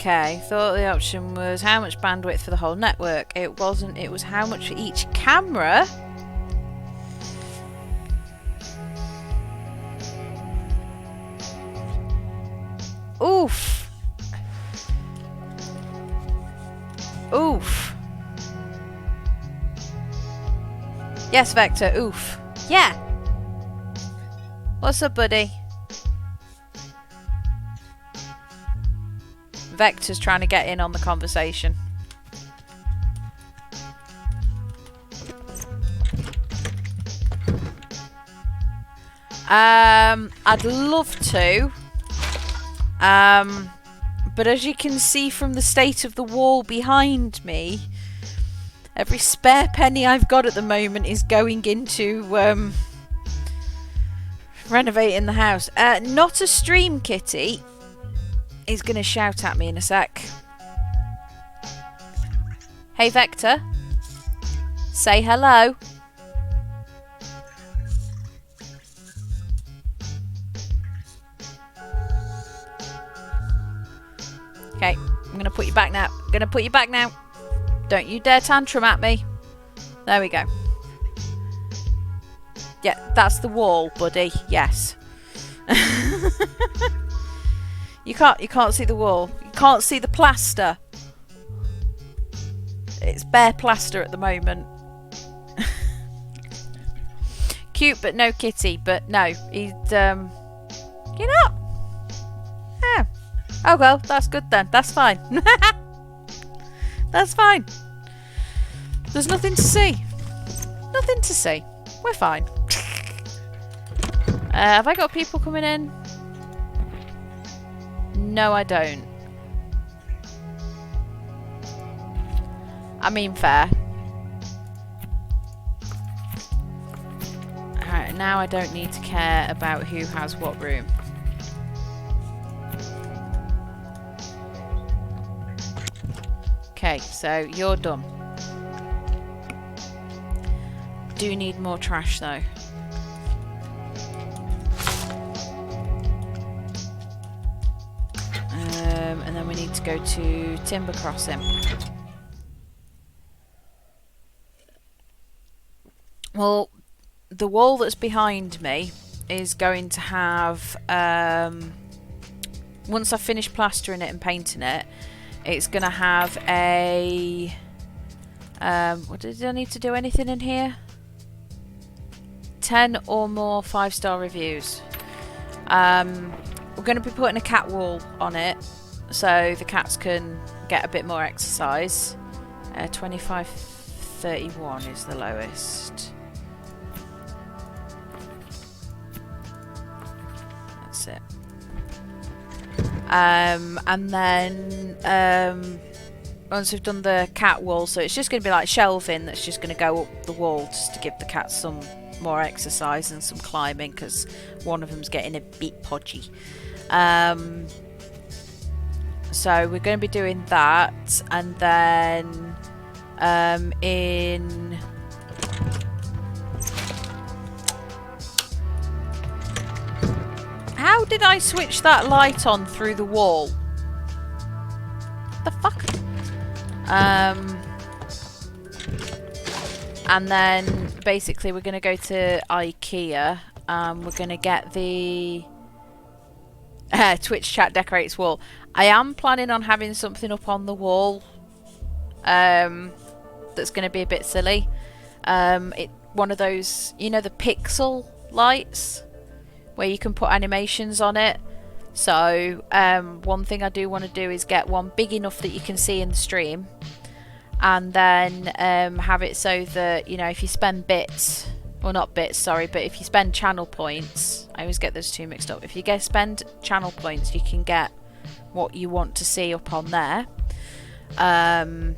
Okay, thought the option was how much bandwidth for the whole network. It wasn't, it was how much for each camera. Oof. Oof. Yes, Vector, oof. Yeah. What's up, buddy? Vector's trying to get in on the conversation. I'd love to. But as you can see from the state of the wall behind me, every spare penny I've got at the moment is going into renovating the house. Not a stream kitty. He's going to shout at me in a sec. Hey, Vector. Say hello. Okay, I'm going to put you back now. I'm going to put you back now. Don't you dare tantrum at me. There we go. Yeah, that's the wall, buddy. Yes. You can't see the wall. You can't see the plaster. It's bare plaster at the moment. Cute but no kitty, but no, he's you know. Yeah. Oh well, that's good then. That's fine. That's fine. There's nothing to see. Nothing to see. We're fine. Have I got people coming in? No, I don't. I mean, fair. Alright, now I don't need to care about who has what room. Okay, so you're done. Do need more trash though. And then we need to go to Timber Crossing. Well, the wall that's behind me is going to have, once I've finished plastering it and painting it, it's going to have a, what did I need to do anything in here? 10 or more 5-star reviews. We're going to be putting a cat wall on it so the cats can get a bit more exercise. 2531 is the lowest. That's it. And then once we've done the cat wall, so it's just going to be like shelving that's just going to go up the wall just to give the cats some more exercise and some climbing because one of them's getting a bit podgy. So we're going to be doing that, and then in how did I switch that light on through the wall? The fuck? And then basically we're going to go to IKEA. We're going to get the Twitch chat decorates wall. I am planning on having something up on the wall that's going to be a bit silly. One of those, you know, the pixel lights where you can put animations on it. So one thing I do want to do is get one big enough that you can see in the stream, and then have it so that, you know, if you spend bits, well, not bits, sorry, but if you spend channel points, I always get those two mixed up. If you spend channel points, you can get what you want to see up on there. But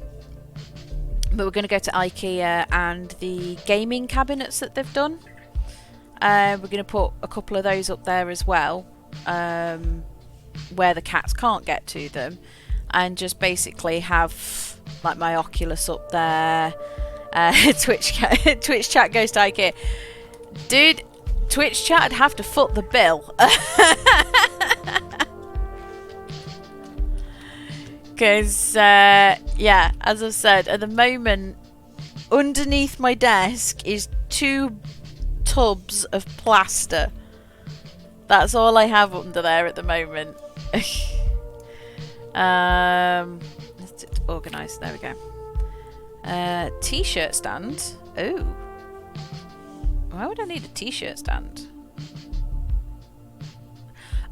we're going to go to IKEA and the gaming cabinets that they've done. We're going to put a couple of those up there as well, where the cats can't get to them, and just basically have like my Oculus up there. Twitch chat goes to IKEA. Dude, Twitch chat would have to foot the bill. Because, yeah, as I've said, at the moment, underneath my desk is 2 tubs of plaster. That's all I have under there at the moment. Let's organise. There we go. T-shirt stand. Oh. Why would I need a t-shirt stand?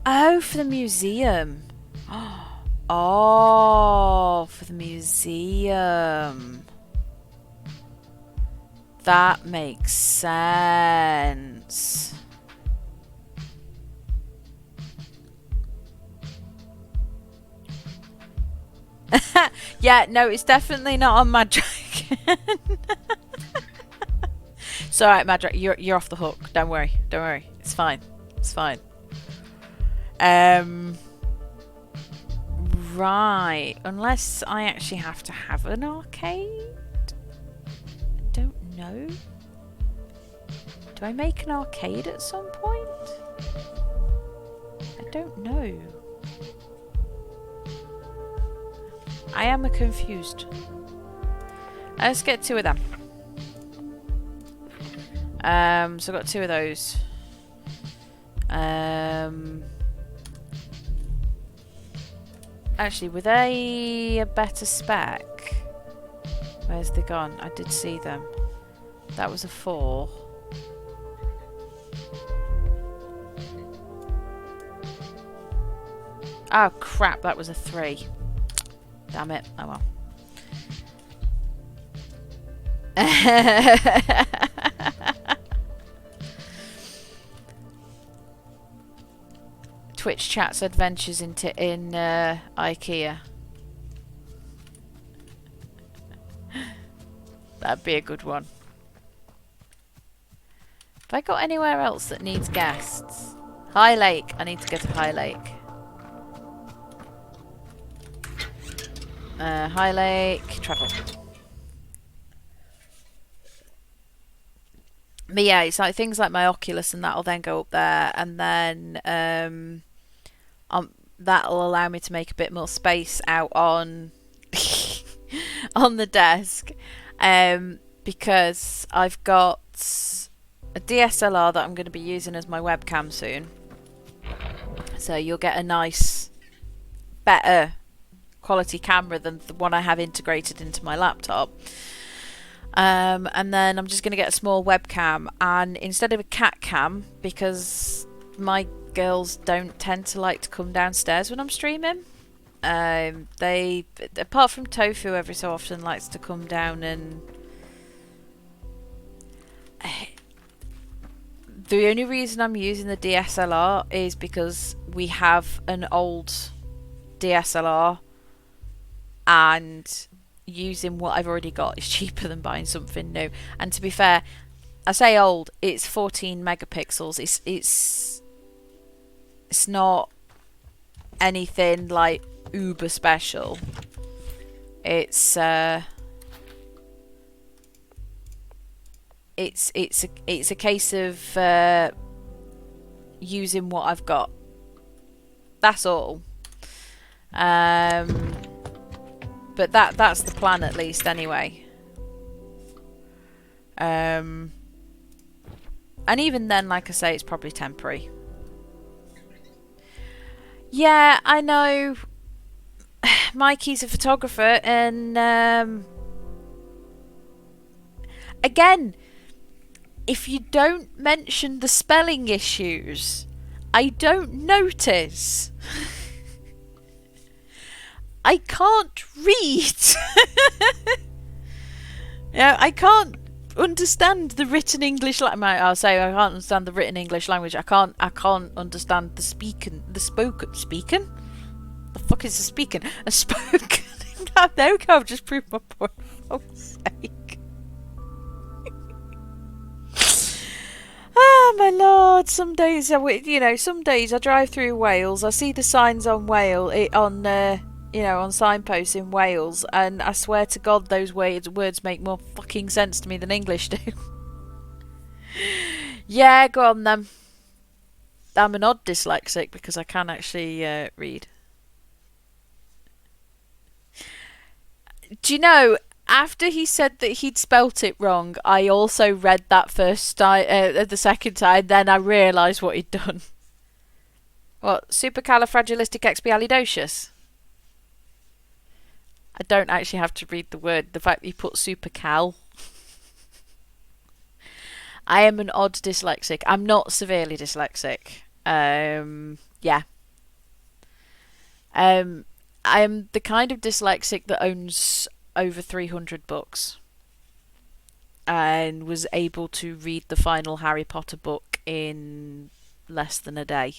Oh, for the museum. Oh, for the museum. That makes sense. Yeah, no, it's definitely not on Magic. It's alright, Magic. You're off the hook. Don't worry. Don't worry. It's fine. It's fine. Right. Unless I actually have to have an arcade? I don't know. Do I make an arcade at some point? I don't know. I am confused. Let's get 2 of them. So I've got 2 of those. Actually, were they a better spec? Where's they gone? I did see them. That was a 4. Oh crap, that was a 3. Damn it. Oh well. Twitch chats adventures in IKEA. That'd be a good one. Have I got anywhere else that needs guests? High Lake. I need to go to High Lake. High Lake. Travel. But yeah, it's like things like my Oculus and that'll then go up there, and then that'll allow me to make a bit more space out on on the desk, because I've got a DSLR that I'm going to be using as my webcam soon. So you'll get a nice, better quality camera than the one I have integrated into my laptop. And then I'm just going to get a small webcam, and instead of a cat cam, because my girls don't tend to like to come downstairs when I'm streaming, they, apart from Tofu, every so often likes to come down, and the only reason I'm using the DSLR is because we have an old DSLR, and using what I've already got is cheaper than buying something new. And to be fair, I say old, it's 14 megapixels. It's not anything like uber special. It's a case of using what I've got. That's all. But that's the plan, at least, anyway. And even then, like I say, it's probably temporary. Yeah, I know. Mikey's a photographer, and again, if you don't mention the spelling issues, I don't notice. I can't read. Yeah, I can't understand the written English language. I'll say I can't understand the written English language. I can't understand the spoken. The fuck is the speaking? A spoken. There we go. I've just proved my point. For fuck's sake. Ah, my lord. Some days, some days I drive through Wales. I see the signs on on signposts in Wales, and I swear to God those words make more fucking sense to me than English do. Yeah, go on then. I'm an odd dyslexic because I can actually read. Do you know, after he said that he'd spelt it wrong, I also read that the second time, then I realised what he'd done. What? Supercalifragilisticexpialidocious? I don't actually have to read the word. The fact that you put supercal. I am an odd dyslexic. I'm not severely dyslexic. Yeah. I am the kind of dyslexic that owns over 300 books and was able to read the final Harry Potter book in less than a day.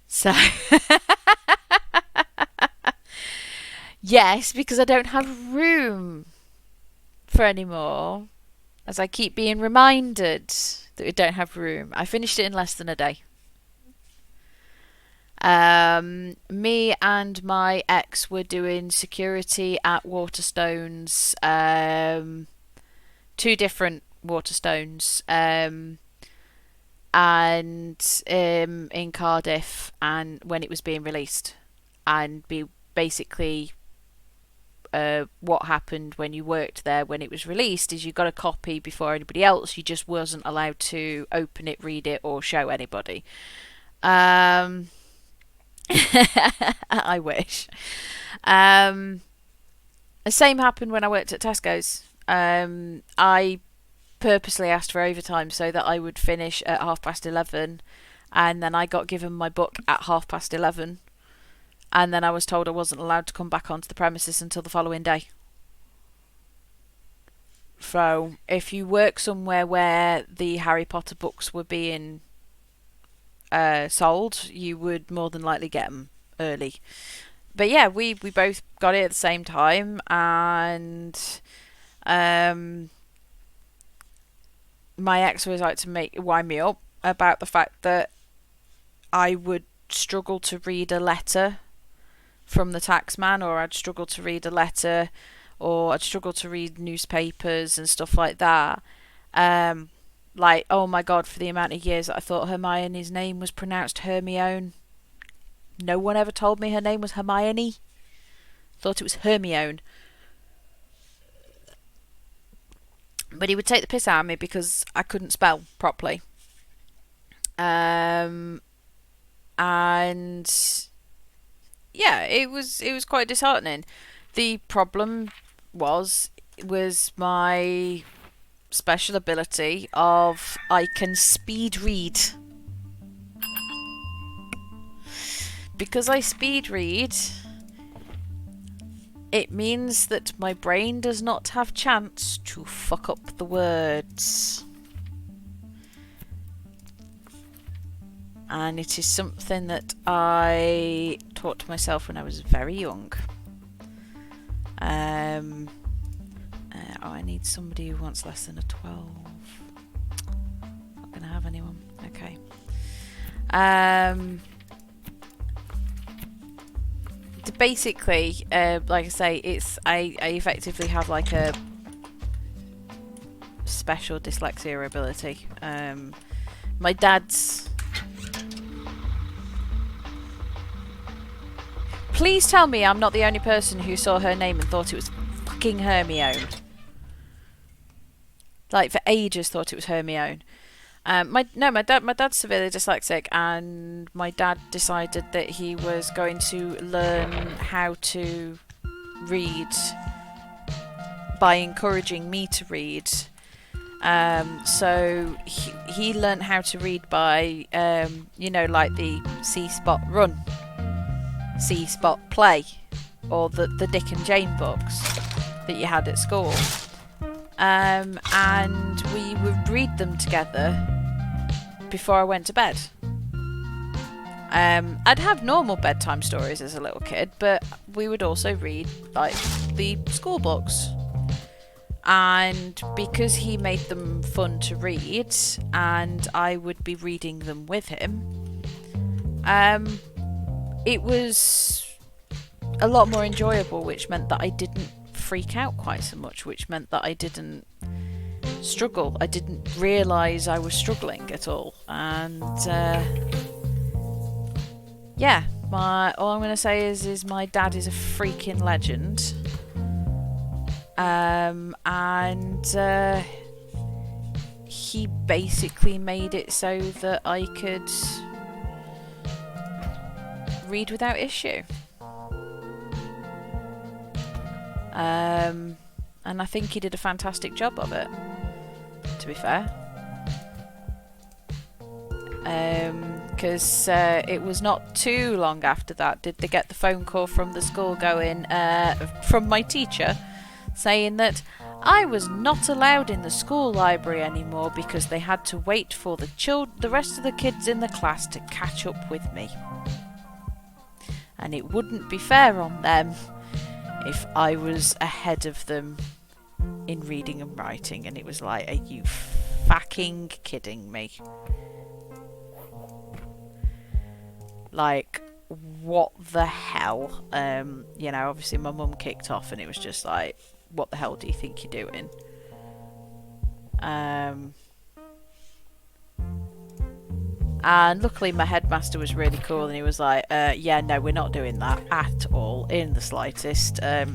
So, yes, because I don't have room for any more, as I keep being reminded that we don't have room. I finished it in less than a day. Me and my ex were doing security at Waterstones, 2 different Waterstones, and in Cardiff, and when it was being released, and basically what happened when you worked there when it was released is you got a copy before anybody else. You just wasn't allowed to open it, read it, or show anybody. I wish. The same happened when I worked at Tesco's. I purposely asked for overtime so that I would finish at 11:30, and then I got given my book at 11:30, and then I was told I wasn't allowed to come back onto the premises until the following day. So if you work somewhere where the Harry Potter books were being sold, you would more than likely get them early. But yeah, we both got it at the same time, and my ex was like to wind me up about the fact that I would struggle to read a letter from the taxman, or I'd struggle to read a letter, or I'd struggle to read newspapers and stuff like that. Like, oh my god, for the amount of years that I thought Hermione's name was pronounced Hermione. No one ever told me her name was Hermione. Thought it was Hermione. But he would take the piss out of me because I couldn't spell properly. And yeah, it was quite disheartening. The problem was my special ability of I can speed read. Because I speed read, it means that my brain does not have chance to fuck up the words. And it is something that I taught to myself when I was very young. I need somebody who wants less than a 12. Not gonna have anyone. Okay. Basically, like I say, I effectively have like a special dyslexia ability. My dad's. Please tell me I'm not the only person who saw her name and thought it was fucking Hermione. Like, for ages thought it was Hermione. My dad's severely dyslexic, and my dad decided that he was going to learn how to read by encouraging me to read. So he learned how to read by, like the C-Spot Run, C-Spot Play, or the Dick and Jane books that you had at school. And we would read them together before I went to bed. I'd have normal bedtime stories as a little kid, but we would also read like the school books. And because he made them fun to read, and I would be reading them with him, it was a lot more enjoyable, which meant that I didn't freak out quite so much, which meant that I didn't struggle. I didn't realise I was struggling at all. And yeah, all I'm going to say is my dad is a freaking legend. And he basically made it so that I could read without issue. And I think he did a fantastic job of it, to be fair. Because it was not too long after that did they get the phone call from the school going, from my teacher, saying that I was not allowed in the school library anymore because they had to wait for the rest of the kids in the class to catch up with me. And it wouldn't be fair on them if I was ahead of them in reading and writing. And it was like, are you fucking kidding me? Like, what the hell? Obviously my mum kicked off and it was just like, what the hell do you think you're doing? And luckily my headmaster was really cool and he was like, yeah, no, we're not doing that at all, in the slightest. I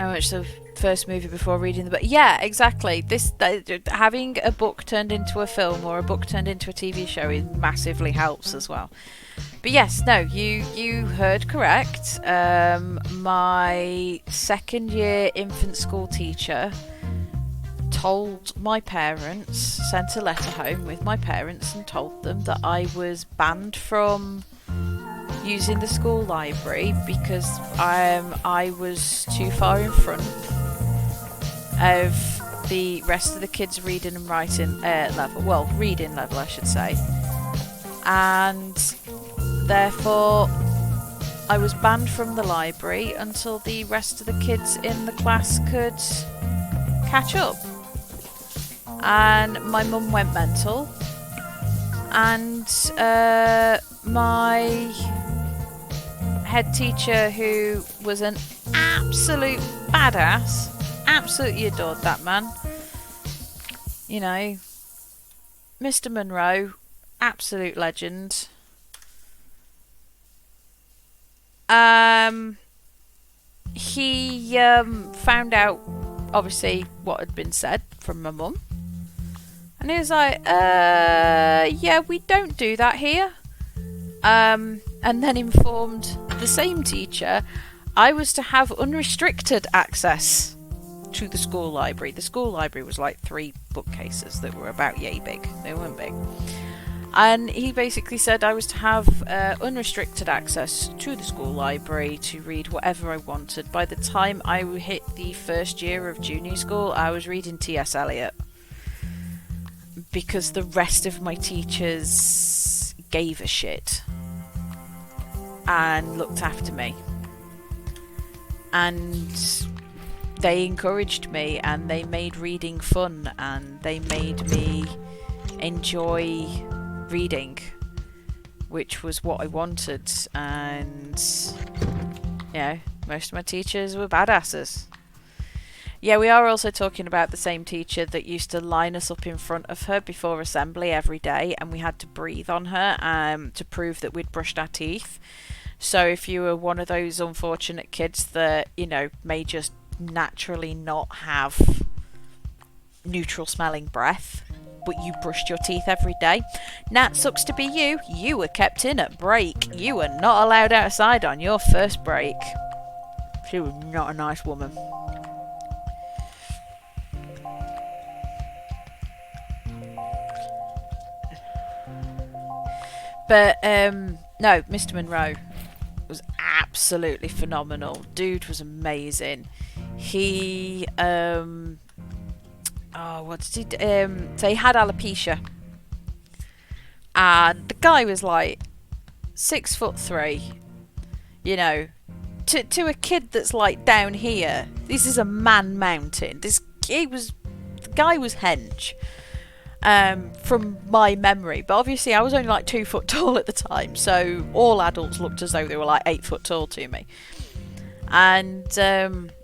watched the first movie before reading the book. Yeah, exactly. Having a book turned into a film or a book turned into a TV show, it massively helps as well. But yes, no, you heard correct. My second year infant school teacher told my parents, sent a letter home with my parents and told them that I was banned from using the school library because I was too far in front of the rest of the kids' reading and writing level. Well, reading level, I should say. And therefore, I was banned from the library until the rest of the kids in the class could catch up. And my mum went mental. And my head teacher, who was an absolute badass, absolutely adored that man. You know, Mr. Monroe, absolute legend. He found out, obviously, what had been said from my mum. And he was like, yeah, we don't do that here. And then informed the same teacher I was to have unrestricted access to the school library. The school library was like 3 bookcases that were about yay big. They weren't big. And he basically said I was to have unrestricted access to the school library to read whatever I wanted. By the time I hit the first year of junior school, I was reading T.S. Eliot. Because the rest of my teachers gave a shit and looked after me. And they encouraged me and they made reading fun and they made me enjoy reading, which was what I wanted. And most of my teachers were badasses. Yeah, we are also talking about the same teacher that used to line us up in front of her before assembly every day, and we had to breathe on her to prove that we'd brushed our teeth. So if you were one of those unfortunate kids that, may just naturally not have neutral smelling breath, but you brushed your teeth every day, that sucks to be you. You were kept in at break. You were not allowed outside on your first break. She was not a nice woman. But no, Mr. Monroe was absolutely phenomenal. Dude was amazing. He what did he do? So he had alopecia, and the guy was like 6'3". To a kid that's like down here, this is a man mountain. The guy was hench. From my memory, but obviously I was only like 2 foot tall at the time, so all adults looked as though they were like 8 foot tall to me. And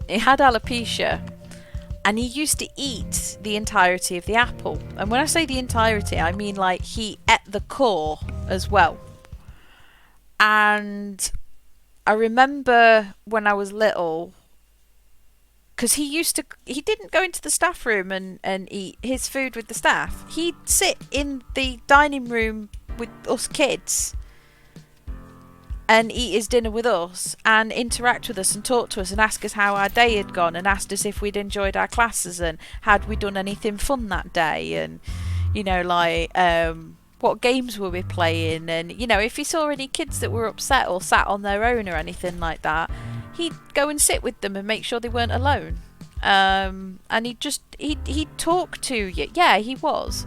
he had alopecia, and he used to eat the entirety of the apple. And when I say the entirety, I mean like he ate the core as well. And I remember when I was little, because he didn't go into the staff room and eat his food with the staff. He'd sit in the dining room with us kids and eat his dinner with us and interact with us and talk to us and ask us how our day had gone and asked us if we'd enjoyed our classes and had we done anything fun that day, and what games were we playing, and if he saw any kids that were upset or sat on their own or anything like that, he'd go and sit with them and make sure they weren't alone. And he'd talk to you. Yeah, he was.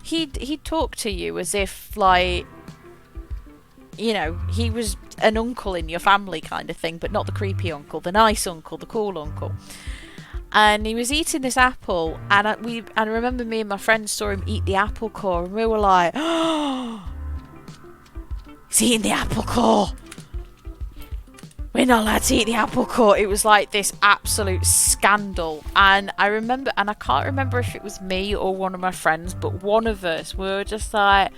He'd talk to you as if he was an uncle in your family kind of thing, but not the creepy uncle, the nice uncle, the cool uncle. And he was eating this apple, and I remember me and my friends saw him eat the apple core, and we were like, "Oh, he's eating the apple core. We're not allowed to eat the apple core." It was like this absolute scandal. And I remember, and I can't remember if it was me or one of my friends, but one of us, we were just like,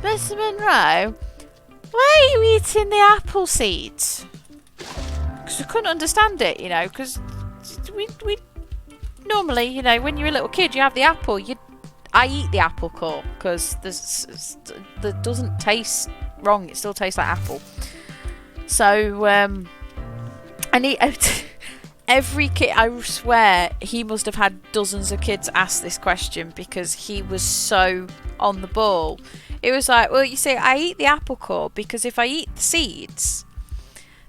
"Mr. Monroe, why are you eating the apple seeds?" Because we couldn't understand it, because we normally, when you're a little kid, you have the apple. I eat the apple core because that doesn't taste wrong. It still tastes like apple. So, every kid, I swear, he must have had dozens of kids ask this question because he was so on the ball. It was like, well, you see, I eat the apple core because if I eat the seeds,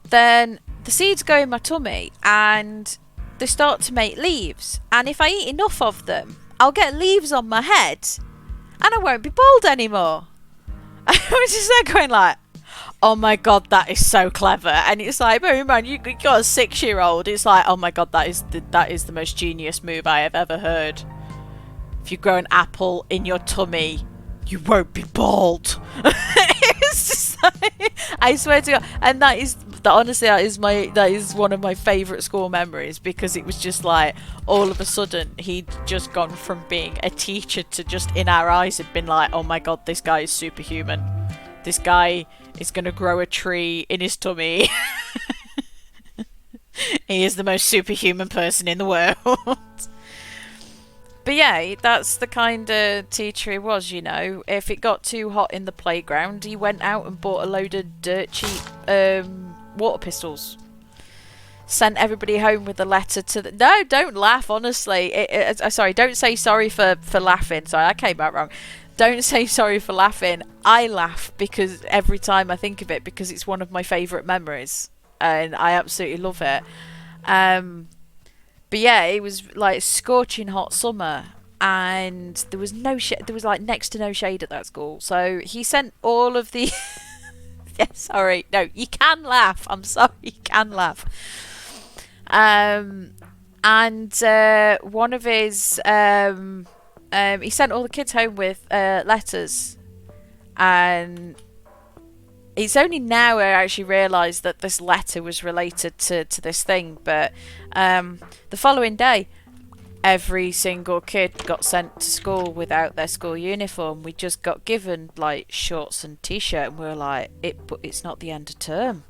then the seeds go in my tummy and they start to make leaves. And if I eat enough of them, I'll get leaves on my head and I won't be bald anymore. I was just there going like, oh my god, that is so clever. And it's like, oh man, you got a 6-year-old. It's like, oh my god, that is the most genius move I have ever heard. If you grow an apple in your tummy, you won't be bald. It's just like, I swear to God, and honestly, that is one of my favourite school memories, because it was just like all of a sudden he'd just gone from being a teacher to just in our eyes had been like, oh my god, this guy is superhuman. This guy is going to grow a tree in his tummy. He is the most superhuman person in the world. But yeah, that's the kind of teacher he was, If it got too hot in the playground, he went out and bought a load of dirt cheap water pistols. Sent everybody home with a letter to the... No, don't laugh, honestly. Sorry, don't say sorry for laughing. Sorry, I came out wrong. Don't say sorry for laughing. I laugh because every time I think of it, because it's one of my favourite memories. And I absolutely love it. But yeah, it was like scorching hot summer, and there was no there was like next to no shade at that school. So he sent all of the yeah, sorry, no, you can laugh. I'm sorry, you can laugh. And one of his he sent all the kids home with letters, and it's only now I actually realised that this letter was related to this thing. But the following day, every single kid got sent to school without their school uniform. We just got given like shorts and t-shirt, and we were like, but it's not the end of term.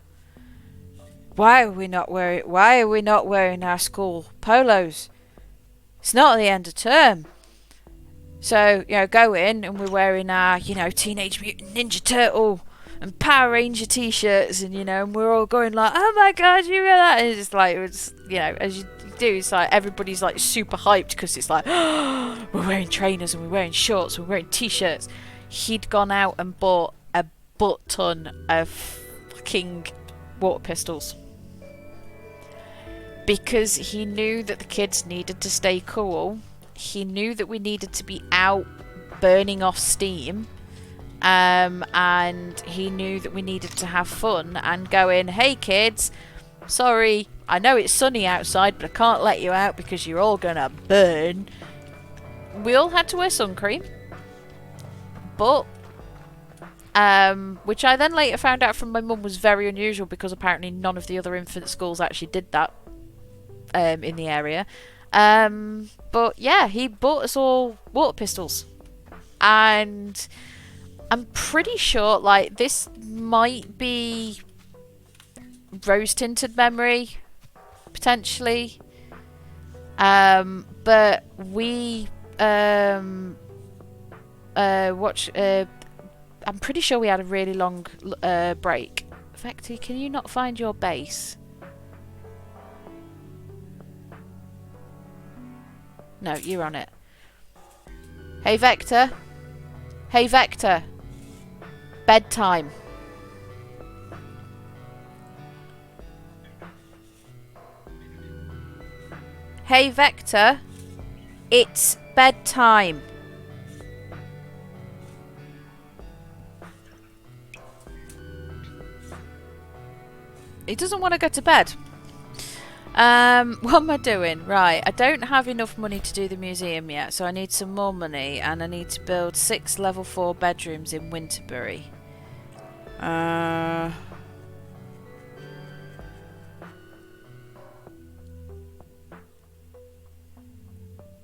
Why are we not wearing our school polos? It's not the end of term. So, go in and we're wearing our, Teenage Mutant Ninja Turtle and Power Ranger t-shirts, and and we're all going like, oh my god, you hear that? And it's like, as you do, it's like everybody's like super hyped because it's like, oh, we're wearing trainers and we're wearing shorts, we're wearing t-shirts. He'd gone out and bought a butt ton of fucking water pistols because he knew that the kids needed to stay cool. He knew that we needed to be out burning off steam. And he knew that we needed to have fun and go in, hey kids, sorry, I know it's sunny outside, but I can't let you out because you're all gonna burn. We all had to wear sun cream, but which I then later found out from my mum was very unusual, because apparently none of the other infant schools actually did that in the area. But yeah, he bought us all water pistols, and I'm pretty sure, like, this might be rose-tinted memory, potentially. But we, I'm pretty sure we had a really long, break. Vector, can you not find your base? No, you're on it. Hey, Vector. Hey, Vector. Bedtime. Hey, Vector. It's bedtime. He doesn't want to go to bed. What am I doing? Right, I don't have enough money to do the museum yet, so I need some more money, and I need to build 6 level 4 bedrooms in Winterbury.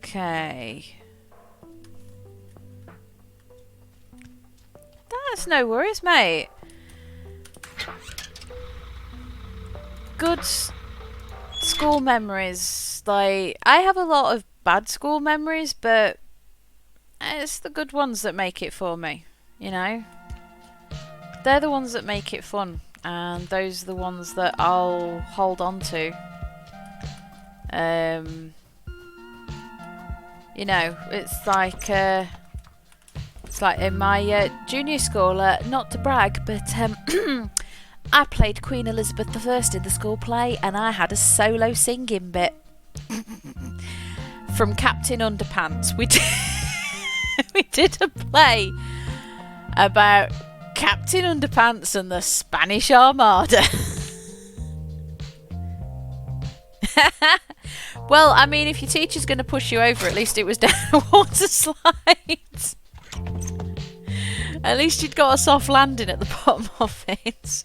Okay. That's no worries, mate. Good school memories. Like, I have a lot of bad school memories, but it's the good ones that make it for me, you know? They're the ones that make it fun, and those are the ones that I'll hold on to. You know, it's like in my junior school, not to brag, but I played Queen Elizabeth I in the school play, and I had a solo singing bit from Captain Underpants. We did a play about Captain Underpants and the Spanish Armada. Well, I mean, if your teacher's going to push you over, at least it was down a water slide. At least you'd got a soft landing at the bottom of it.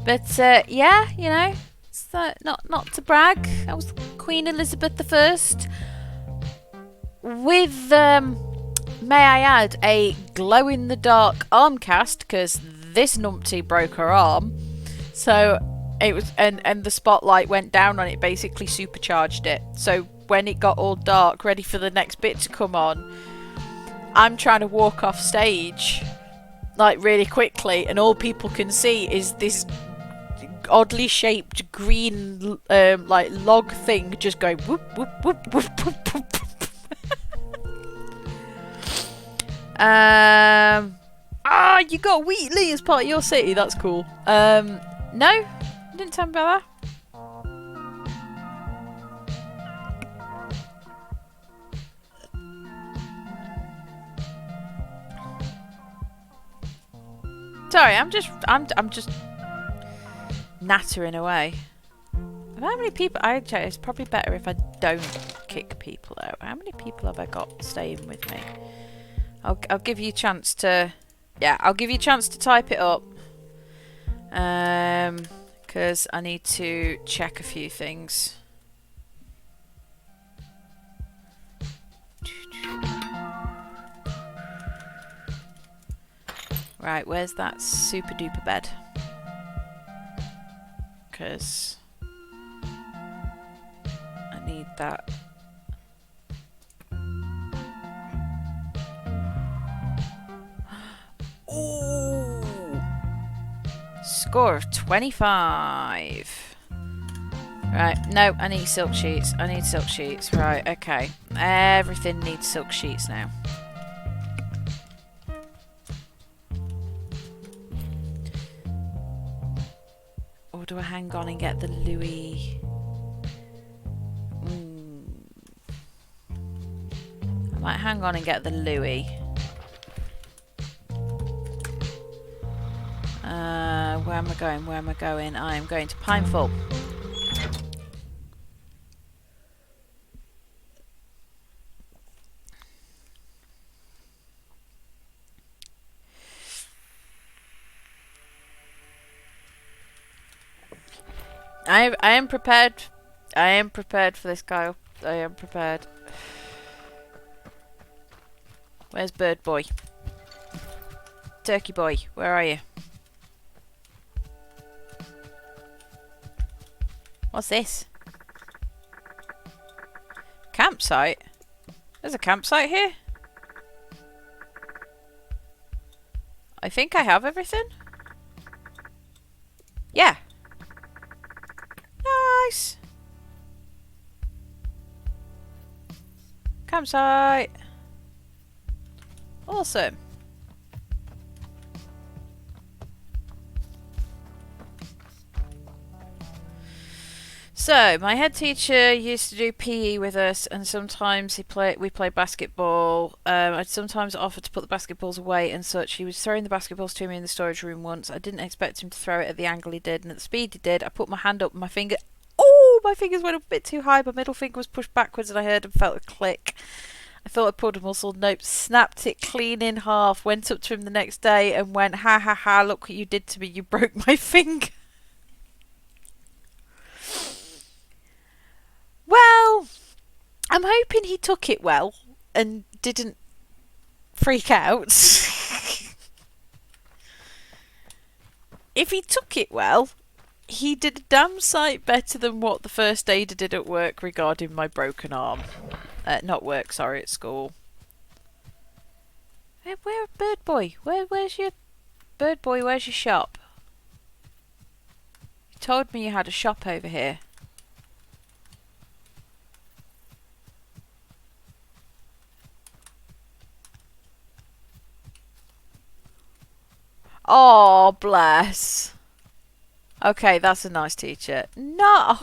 But yeah, you know, it's not to brag. I was Queen Elizabeth I with, may I add, a glow-in-the-dark arm cast, because this numpty broke her arm. So it was, and the spotlight went down on it, basically supercharged it. So when it got all dark, ready for the next bit to come on, I'm trying to walk off stage, like, really quickly, and all people can see is this oddly shaped green like log thing just going whoop whoop whoop whoop whoop whoop. You got Wheatley as part of your city. That's cool. No, you didn't tell me about that. Sorry, I'm just nattering away. How many people? It's probably better if I don't kick people out. How many people have I got staying with me? I'll give you a chance to. Yeah, I'll give you a chance to type it up. Because I need to check a few things. Right, where's that super duper bed? Because I need that. Ooh! Score of 25. Right, no, I need silk sheets. I need silk sheets. Right, okay. Everything needs silk sheets now. Or do I hang on and get the Louis? I might hang on and get the Louis. Where am I going? Where am I going? I am going to Pineful. I am prepared. I am prepared for this guy. I am prepared. Where's Bird Boy? Turkey boy, where are you? What's this? Campsite? There's a campsite here? I think I have everything. Yeah. Nice. Campsite. Awesome. So, my head teacher used to do PE with us, and sometimes we played basketball. I'd sometimes offer to put the basketballs away and such. He was throwing the basketballs to me in the storage room once. I didn't expect him to throw it at the angle he did, and at the speed he did. I put my hand up, my finger... Oh! My fingers went up a bit too high. My middle finger was pushed backwards, and I heard and felt a click. I thought I pulled a muscle. Nope. Snapped it clean in half. Went up to him the next day and went, ha ha ha, look what you did to me. You broke my finger. Well, I'm hoping he took it well and didn't freak out. If he took it well, he did a damn sight better than what the first aider did at work regarding my broken arm. Not work, sorry, at school. Where, bird boy? Where's your bird boy? Where's your shop? You told me you had a shop over here. Oh, bless. Okay, that's a nice teacher. No!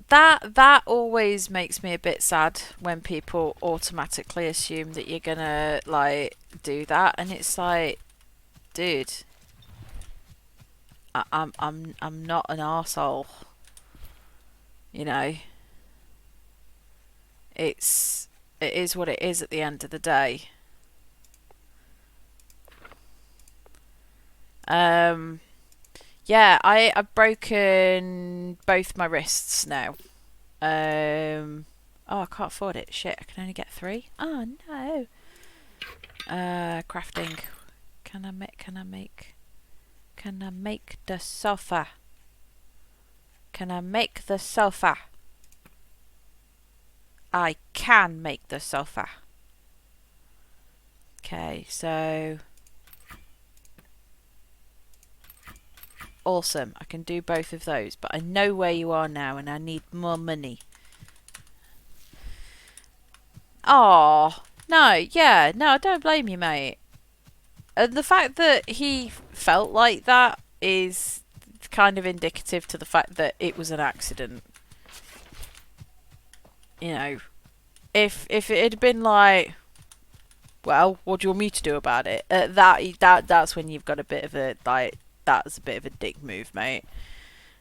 That always makes me a bit sad when people automatically assume that you're gonna, like, do that. And it's like, dude, I'm not an arsehole. You know? It is what it is at the end of the day. Yeah, I've broken both my wrists now. Oh, I can't afford it. Shit, I can only get 3. Oh no. Crafting. Can I make the sofa? Can I make the sofa? I can make the sofa. Okay, so awesome. I can do both of those, but I know where you are now and I need more money. Oh, no, yeah, no, I don't blame you, mate. And the fact that he felt like that is kind of indicative to the fact that it was an accident. You know, if it had been like, well, what do you want me to do about it? That's when you've got a bit of a, like, that's a bit of a dick move, mate.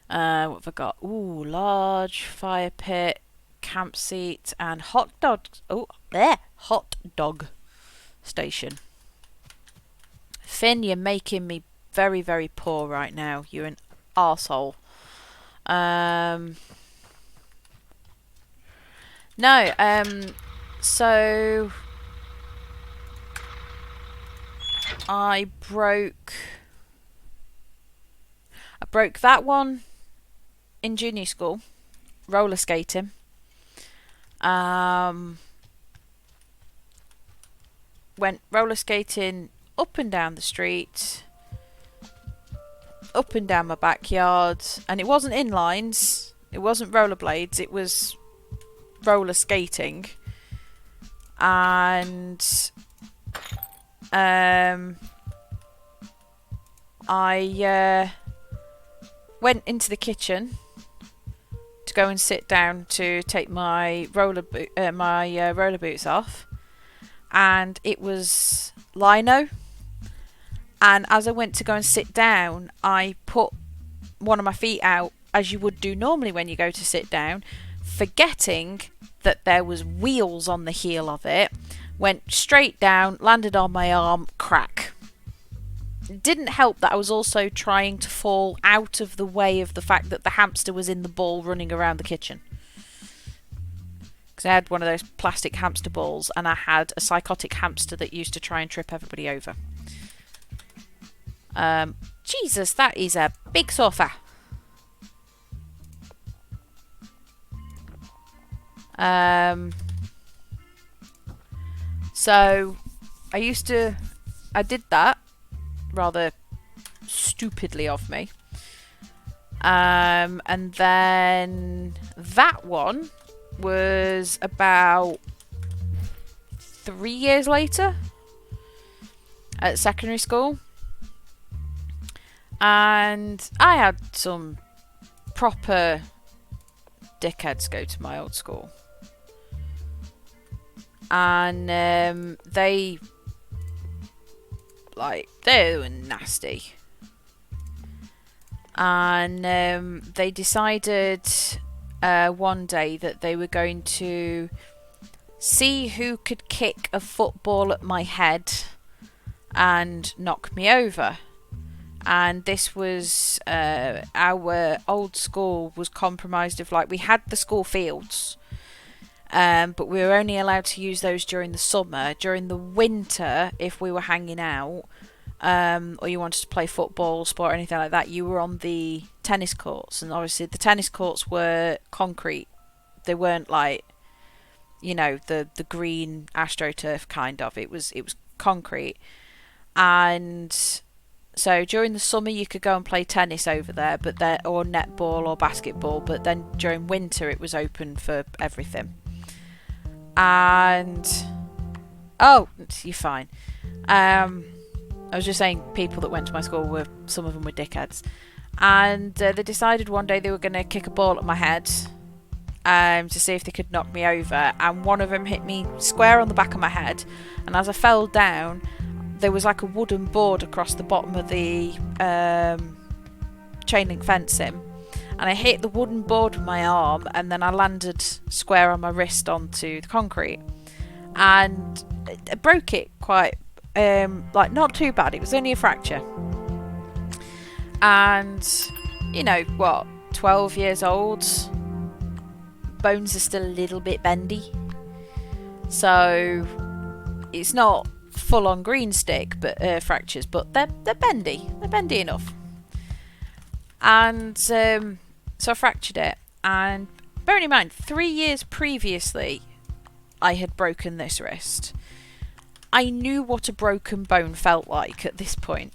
What have I got? Ooh, large fire pit, camp seat, and hot dogs. Oh, there, hot dog station. Finn, you're making me very, very poor right now. You're an arsehole. No, so I broke that one in junior school, roller skating. Went roller skating up and down the street, up and down my backyard, and it wasn't inlines, it wasn't rollerblades, it was roller skating. And I went into the kitchen to go and sit down to take my roller boots off, and it was lino. And as I went to go and sit down, I put one of my feet out, as you would do normally when you go to sit down, forgetting that there was wheels on the heel of it. Went straight down, landed on my arm, crack. It didn't help that I was also trying to fall out of the way of the fact that the hamster was in the ball running around the kitchen. because I had one of those plastic hamster balls, and I had a psychotic hamster that used to try and trip everybody over. Jesus, that is a big sofa. So I did that rather stupidly of me. And then that one was about 3 years later at secondary school. And I had some proper dickheads go to my old school. And they were nasty. And they decided one day that they were going to see who could kick a football at my head and knock me over. And this was our old school was compromised of, like, we had the school fields, but we were only allowed to use those during the summer. During the winter, if we were hanging out, or you wanted to play football, sport, or anything like that, you were on the tennis courts. And obviously the tennis courts were concrete. They weren't like, you know, the green AstroTurf kind of. It was concrete. And so during the summer you could go and play tennis over there, or netball or basketball, but then during winter it was open for everything. And oh, you're fine. I was just saying, people that went to my school some of them were dickheads, and they decided one day they were going to kick a ball at my head to see if they could knock me over, and one of them hit me square on the back of my head, and as I fell down, there was like a wooden board across the bottom of the chain link fencing, and I hit the wooden board with my arm, and then I landed square on my wrist onto the concrete, and I broke it quite, not too bad. It was only a fracture. And, you know, 12 years old, bones are still a little bit bendy. So, it's not full-on green stick, but fractures, but they're bendy. They're bendy enough. And so I fractured it. And bearing in mind, 3 years previously, I had broken this wrist. I knew what a broken bone felt like at this point.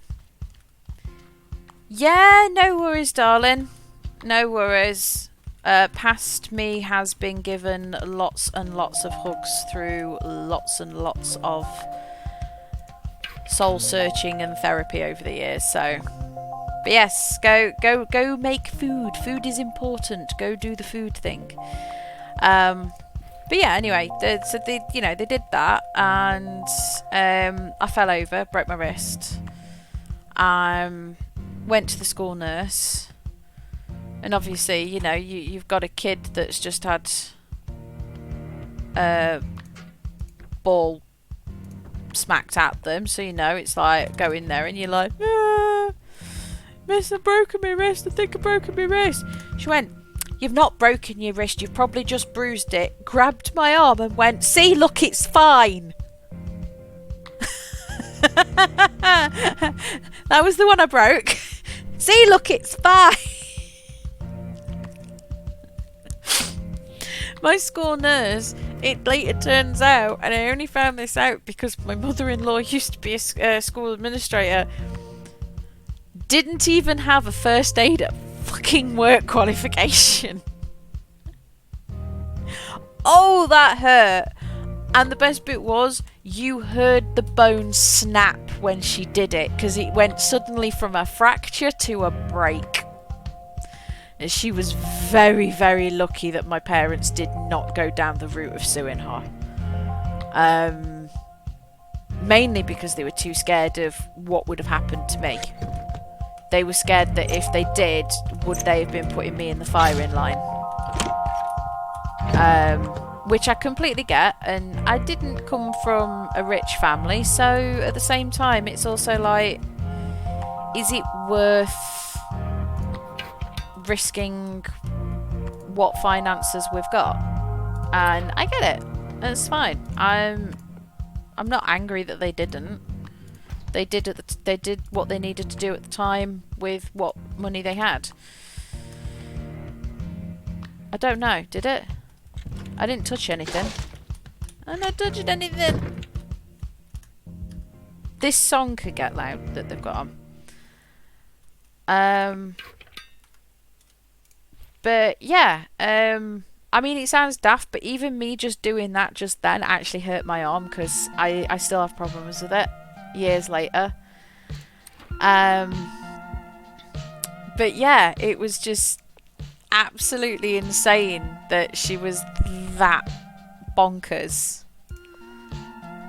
Yeah, no worries, darling. No worries. Past me has been given lots and lots of hugs through lots and lots of soul searching and therapy over the years. So, but yes, go make food. Food is important. Go do the food thing. But yeah, anyway, they did that, and I fell over, broke my wrist. Went to the school nurse, and obviously, you know, you've got a kid that's just had a ball smacked at them, so you know it's like go in there and you're like, Miss, I've broken my wrist. I think I've broken my wrist. She went, "You've not broken your wrist, you've probably just bruised it," grabbed my arm and went, "See, look, it's fine." That was the one I broke. "See, look, it's fine." My school nurse, it later turns out, and I only found this out because my mother-in-law used to be a school administrator, didn't even have a first aid at fucking work qualification. Oh, that hurt. And the best bit was, you heard the bone snap when she did it, because it went suddenly from a fracture to a break. And she was very, very lucky that my parents did not go down the route of suing her. Mainly because they were too scared of what would have happened to me. They were scared that if they did, would they have been putting me in the firing line? Which I completely get, and I didn't come from a rich family, so at the same time, it's also like, is it worth risking what finances we've got? and I get it. It's fine. I'm not angry that they didn't. They did they did what they needed to do at the time with what money they had. I don't know. Did it? I didn't touch anything. I'm not touching anything. This song could get loud that they've got on. But yeah, I mean, it sounds daft, but even me just doing that just then actually hurt my arm because I still have problems with it years later. But yeah, it was just absolutely insane that she was that bonkers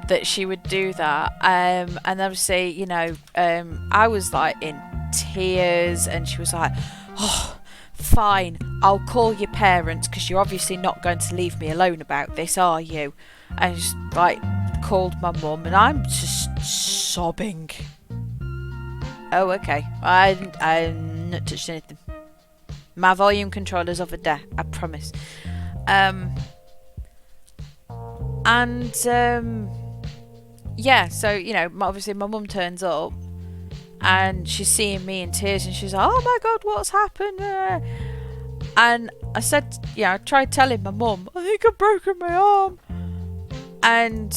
that she would do that. And obviously, you know, I was like in tears, and she was like, "Oh, fine, I'll call your parents because you're obviously not going to leave me alone about this, are you?" And just like called my mum, and I'm just sobbing. Oh, okay. I'm not touched anything. My volume controller's over there, I promise. Yeah, so, you know, obviously my mum turns up and she's seeing me in tears, and she's like, "Oh my god, what's happened?" And I said, yeah, I tried telling my mum, "I think I've broken my arm." And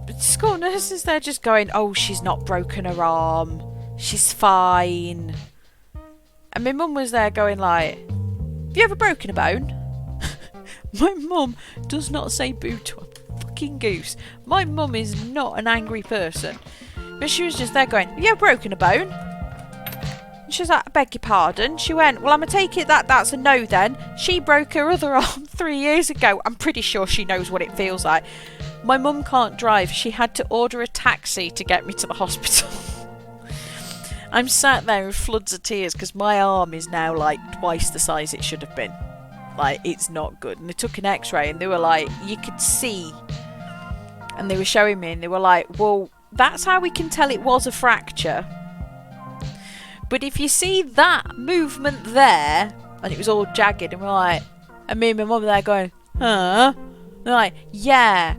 the school nurse is there just going, "Oh, she's not broken her arm. She's fine." And my mum was there going like, "Have you ever broken a bone?" My mum does not say boo to a fucking goose. My mum is not an angry person. But she was just there going, "Have you ever broken a bone?" And she was like, "I beg your pardon." She went, "Well, I'm going to take it that's a no then. She broke her other arm 3 years ago. I'm pretty sure she knows what it feels like." My mum can't drive. She had to order a taxi to get me to the hospital. I'm sat there in floods of tears because my arm is now like twice the size it should have been. Like, it's not good. And they took an x-ray and they were like, you could see. And they were showing me and they were like, "Well, that's how we can tell it was a fracture. But if you see that movement there," and it was all jagged, and we're like, and me and my mum were there going, "Huh?" And they're like, "Yeah.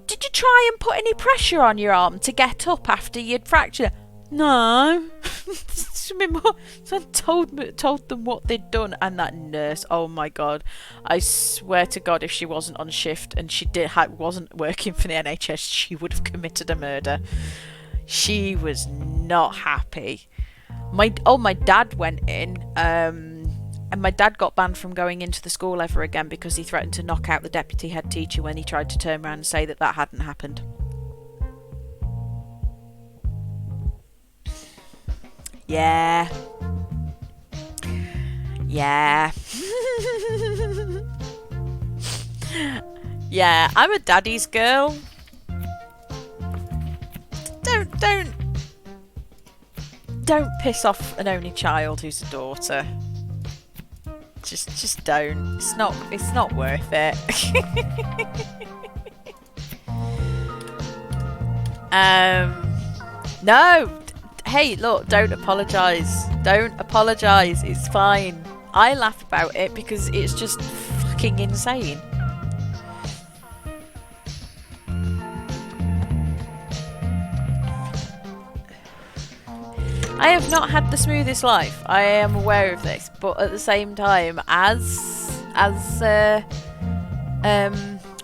Did you try and put any pressure on your arm to get up after you'd fractured?" "No." My mum told them what they'd done, and that nurse, oh my god, I swear to god, if she wasn't on shift and she wasn't working for the NHS, she would have committed a murder. She was not happy. My dad went in, and my dad got banned from going into the school ever again because he threatened to knock out the deputy head teacher when he tried to turn around and say that hadn't happened. Yeah. Yeah. Yeah, I'm a daddy's girl. Don't piss off an only child who's a daughter. Just don't. It's not worth it. No. Hey, look, don't apologise. Don't apologise. It's fine. I laugh about it because it's just fucking insane. I have not had the smoothest life. I am aware of this, but at the same time, as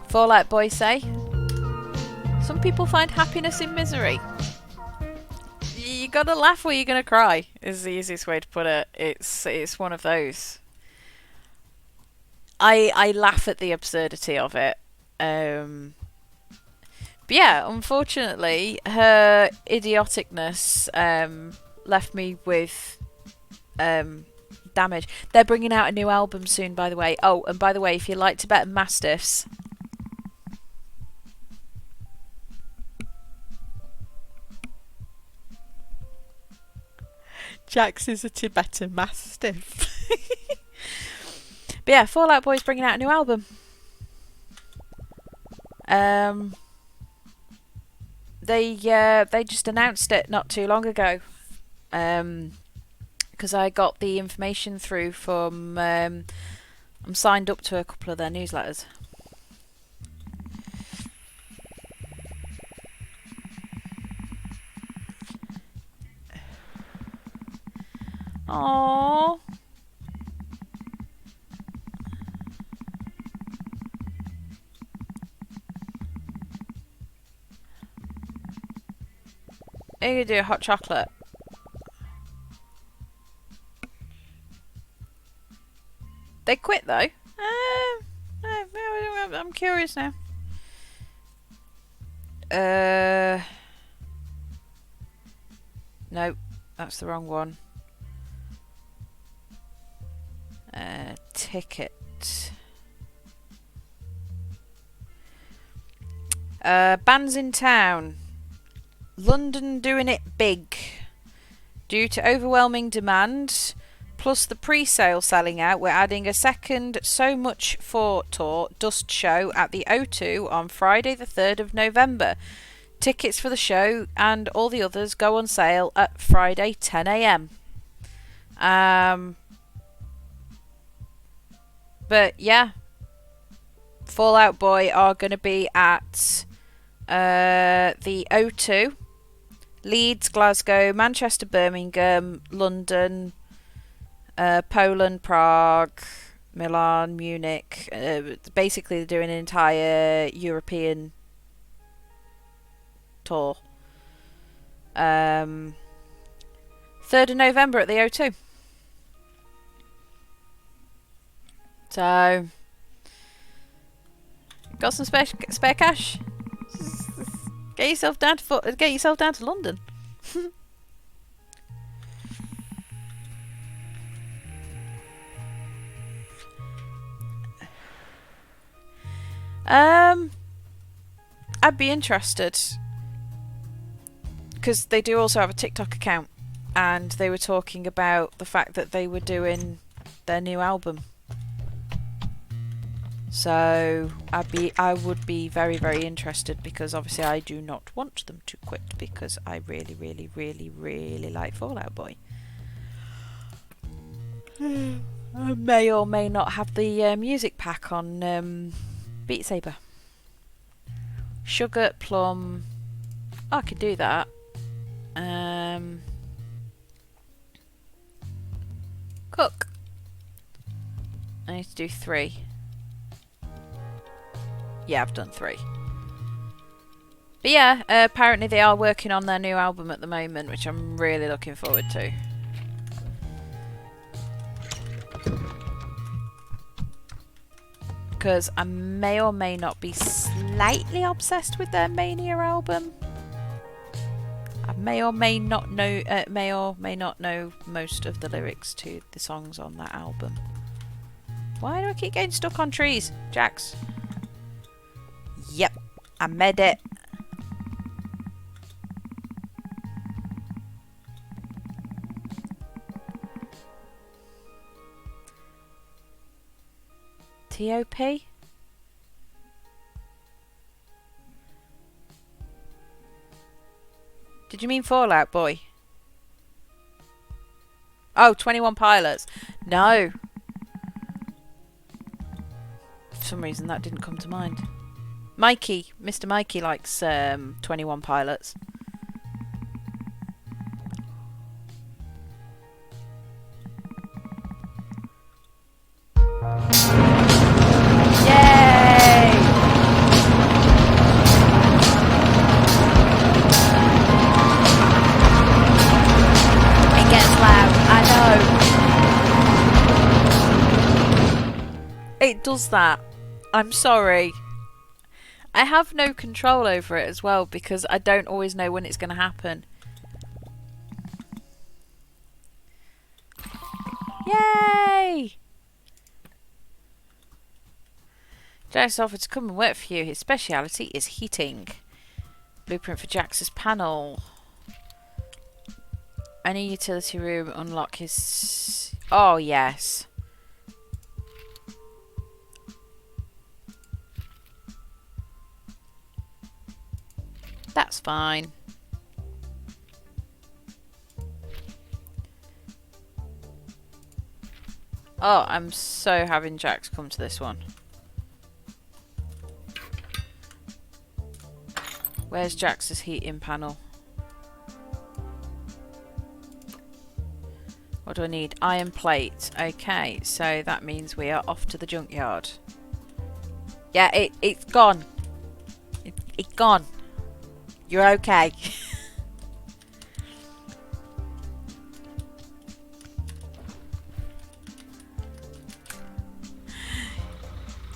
Fallout Boy say, some people find happiness in misery. You gotta laugh or you're gonna cry, is the easiest way to put it. It's one of those. I laugh at the absurdity of it. But yeah, unfortunately, her idioticness left me with damage. They're bringing out a new album soon, by the way. Oh, and by the way, if you like Tibetan Mastiffs, Jax is a Tibetan Mastiff. But yeah, Fallout Boy's bringing out a new album. They just announced it not too long ago. Because I got the information through from I'm signed up to a couple of their newsletters. Aww. You could do a hot chocolate. They quit though. I'm curious now. No, that's the wrong one. Ticket. Bands in town. London doing it big. Due to overwhelming demand, plus the pre-sale selling out, we're adding a second So Much For tour Dust show at the O2 on Friday the 3rd of November. Tickets for the show and all the others go on sale at Friday 10 a.m. But yeah, Fall Out Boy are going to be at the O2, Leeds, Glasgow, Manchester, Birmingham, London, Poland, Prague, Milan, Munich. Basically, they're doing an entire European tour. 3rd of November at the O2. So, got some spare cash? Get yourself down to London. I'd be interested because they do also have a TikTok account, and they were talking about the fact that they were doing their new album. So I would be very, very interested, because obviously I do not want them to quit, because I really, really, really, really like Fall Out Boy. I may or may not have the music pack on Beat Saber. Sugar, plum. I could do that. Cook. I need to do 3. Yeah, I've done 3. But yeah, apparently they are working on their new album at the moment, which I'm really looking forward to. Because I may or may not be slightly obsessed with their Mania album. I may or may not know most of the lyrics to the songs on that album. Why do I keep getting stuck on trees, Jax? Yep, I made it. T.O.P. Did you mean Fall Out Boy? Oh, 21 Pilots. No. For some reason that didn't come to mind. Mikey, Mr. Mikey likes 21 Pilots. Yay! It gets loud, I know. It does that. I'm sorry. I have no control over it as well, because I don't always know when it's going to happen. Yay! Jax offered to come and work for you. His speciality is heating. Blueprint for Jax's panel. Any utility room, unlock his... Oh, yes. That's fine. Oh, I'm so having Jax come to this one. Where's Jax's heating panel? What do I need? Iron plate. Okay, so that means we are off to the junkyard. Yeah, it's gone. It's gone. You're okay.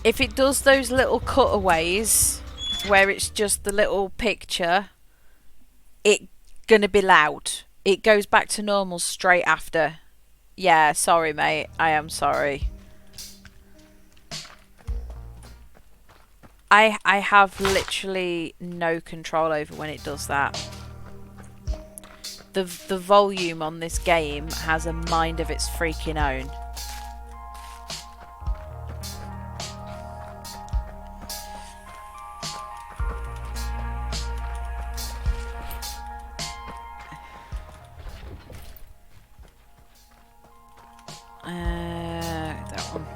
If it does those little cutaways where it's just the little picture, it's gonna be loud. It goes back to normal straight after. Yeah, sorry mate, I am sorry. I have literally no control over when it does that. The volume on this game has a mind of its freaking own. That one.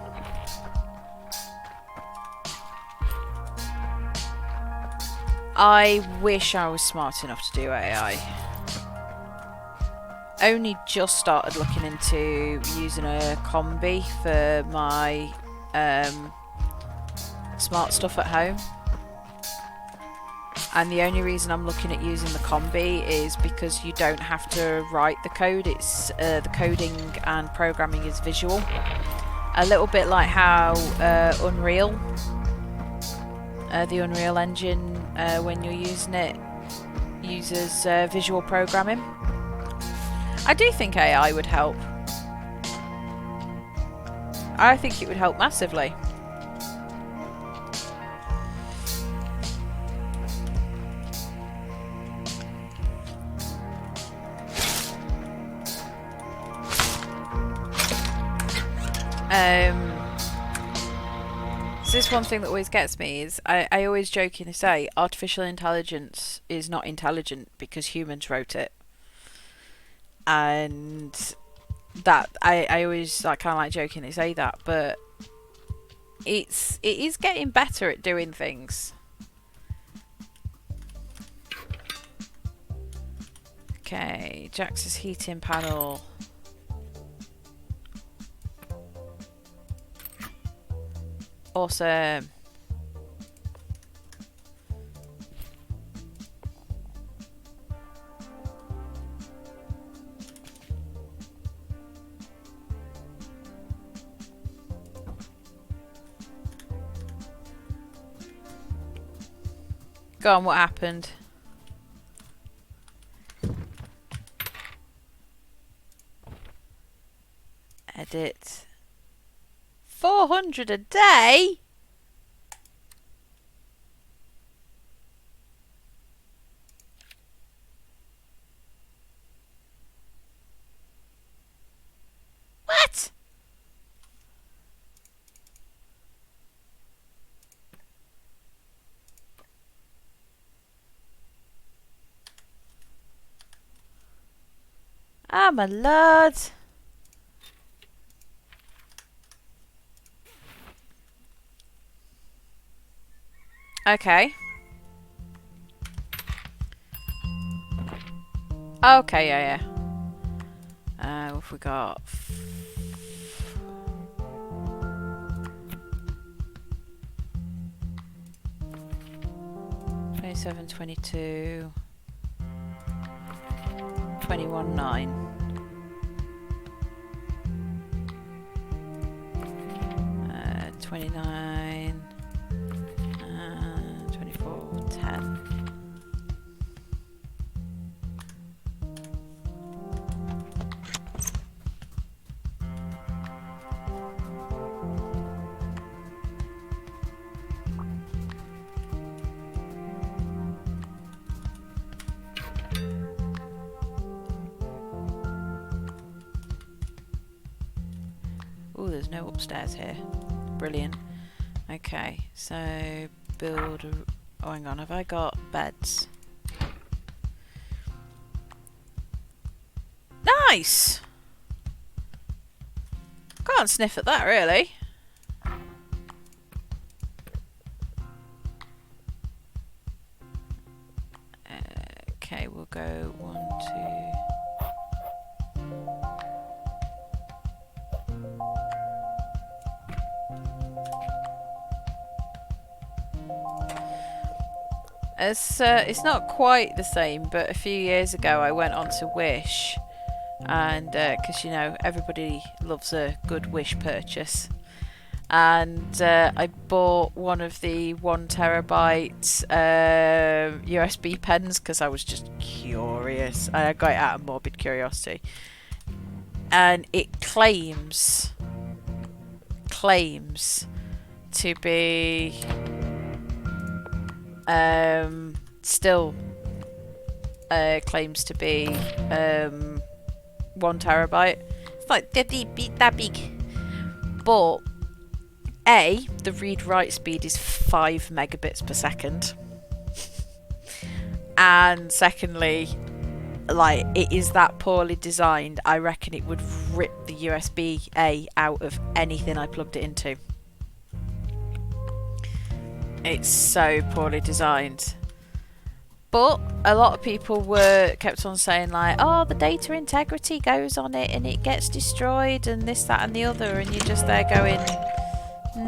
I wish I was smart enough to do AI. Only just started looking into using a combi for my smart stuff at home. And the only reason I'm looking at using the combi is because you don't have to write the code. It's the coding and programming is visual. A little bit like how Unreal, the Unreal Engine, when you're using it, uses visual programming. I do think AI would help. I think it would help massively. So this one thing that always gets me is I always jokingly say artificial intelligence is not intelligent because humans wrote it. And that I always like kind of like jokingly say that, but it is getting better at doing things. Okay, Jax's heating panel. Awesome. Go on, what happened? Edit. 400 a day? What? Oh my lord. Okay. Okay, yeah. What have we got? 27, 22, 21, 9. 29, 24, 10. Oh, there's no upstairs here. Brilliant. Okay, so build a... Oh, hang on, have I got beds? Nice! Can't sniff at that, really. Okay, we'll go 1, 2. It's not quite the same, but a few years ago I went on to Wish, and because you know everybody loves a good Wish purchase, and I bought one of the 1 terabyte USB pens because I was just curious. I got it out of morbid curiosity, and it claims to be still claims to be 1 terabyte. It's like that big, but the read-write speed is 5 megabits per second, and secondly, like, it is that poorly designed. I reckon it would rip the USB-A out of anything I plugged it into. It's so poorly designed. But a lot of people kept on saying, like, oh, the data integrity goes on it and it gets destroyed and this, that and the other, and you're just there going,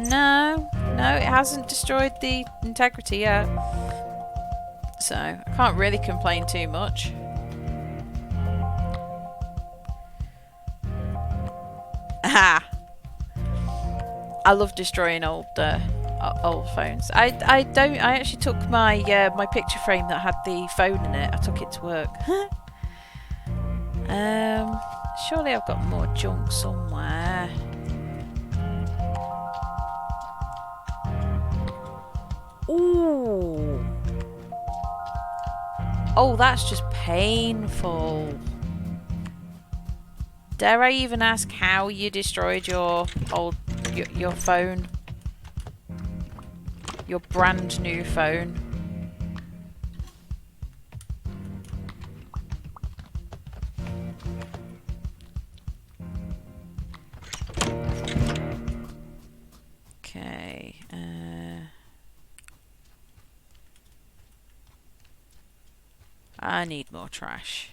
no, it hasn't destroyed the integrity yet. So I can't really complain too much. Aha! I love destroying old phones. I actually took my my picture frame that had the phone in it. I took it to work. Surely I've got more junk somewhere. Ooh. Oh, that's just painful. Dare I even ask how you destroyed your your phone? Your brand new phone. Okay. I need more trash.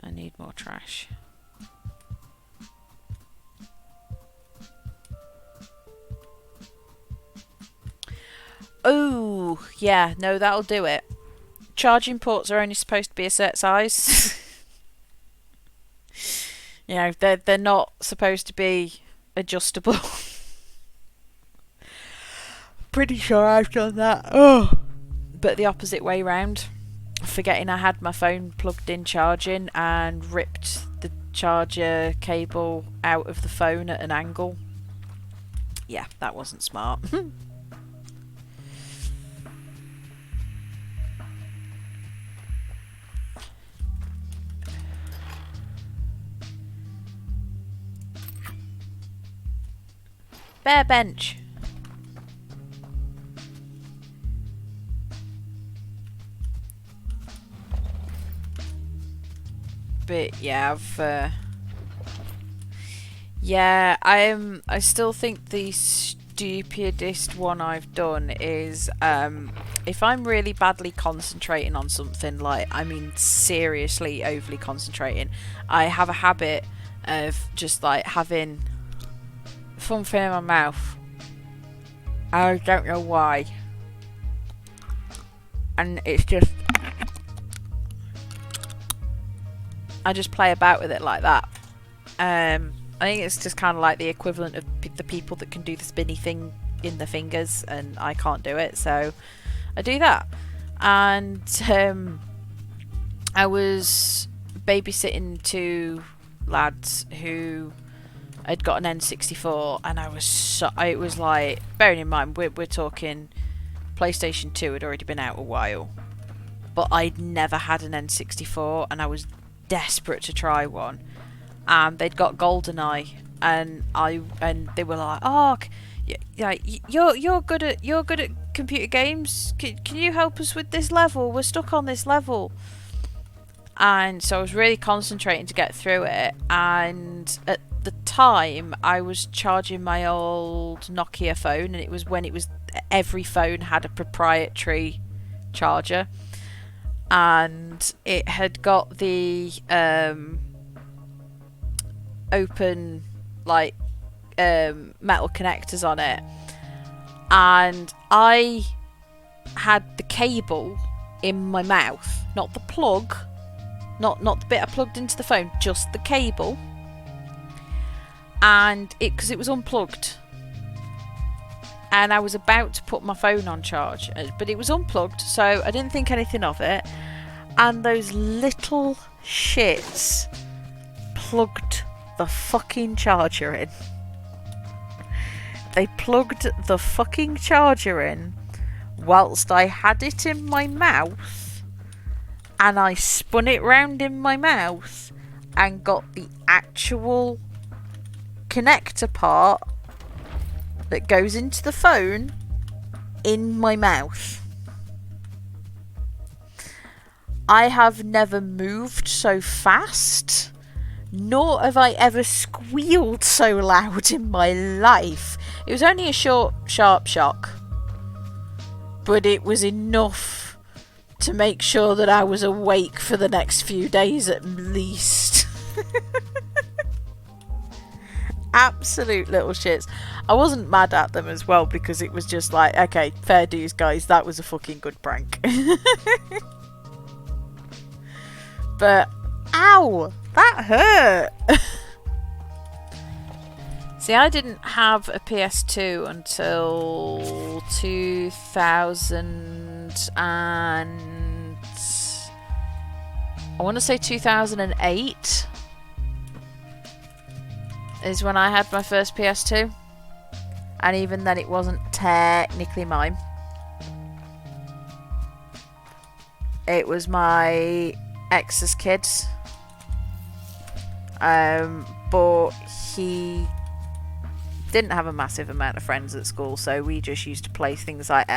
I need more trash. Oh, yeah, no, that'll do it. Charging ports are only supposed to be a certain size. You know, they're not supposed to be adjustable. Pretty sure I've done that. Oh. But the opposite way round. Forgetting I had my phone plugged in charging and ripped the charger cable out of the phone at an angle. Yeah, that wasn't smart. Bare bench. But yeah, I still think the stupidest one I've done is if I'm really badly concentrating on something, like, I mean seriously overly concentrating, I have a habit of just like having something in my mouth. I don't know why. And it's just, I just play about with it like that. I think it's just kind of like the equivalent of the people that can do the spinny thing in the fingers, and I can't do it, so I do that. And I was babysitting 2 lads who had got an N64, and it was like, bearing in mind we're talking PlayStation 2 had already been out a while, but I'd never had an N64, and I was desperate to try one. They'd got GoldenEye, and they were like, "Oh, yeah, you're good at computer games. Can you help us with this level? We're stuck on this level." And so I was really concentrating to get through it, and at the time I was charging my old Nokia phone, and it was when every phone had a proprietary charger, and it had got the open metal connectors on it, and I had the cable in my mouth, not the plug, not the bit I plugged into the phone, just the cable, and because it was unplugged, and I was about to put my phone on charge, but it was unplugged, so I didn't think anything of it, and those little shits plugged the fucking charger in. They plugged the fucking charger in whilst I had it in my mouth, and I spun it round in my mouth and got the actual connector part that goes into the phone in my mouth. I have never moved so fast, nor have I ever squealed so loud in my life. It was only a short, sharp shock, but it was enough to make sure that I was awake for the next few days at least. Absolute little shits. I wasn't mad at them as well, because it was just like, okay, fair dues, guys, that was a fucking good prank. But, ow, that hurt. See, I didn't have a PS2 until 2000 and I want to say 2008 is when I had my first PS2, and even then it wasn't technically mine. It was my ex's kid's, but he didn't have a massive amount of friends at school, so we just used to play things like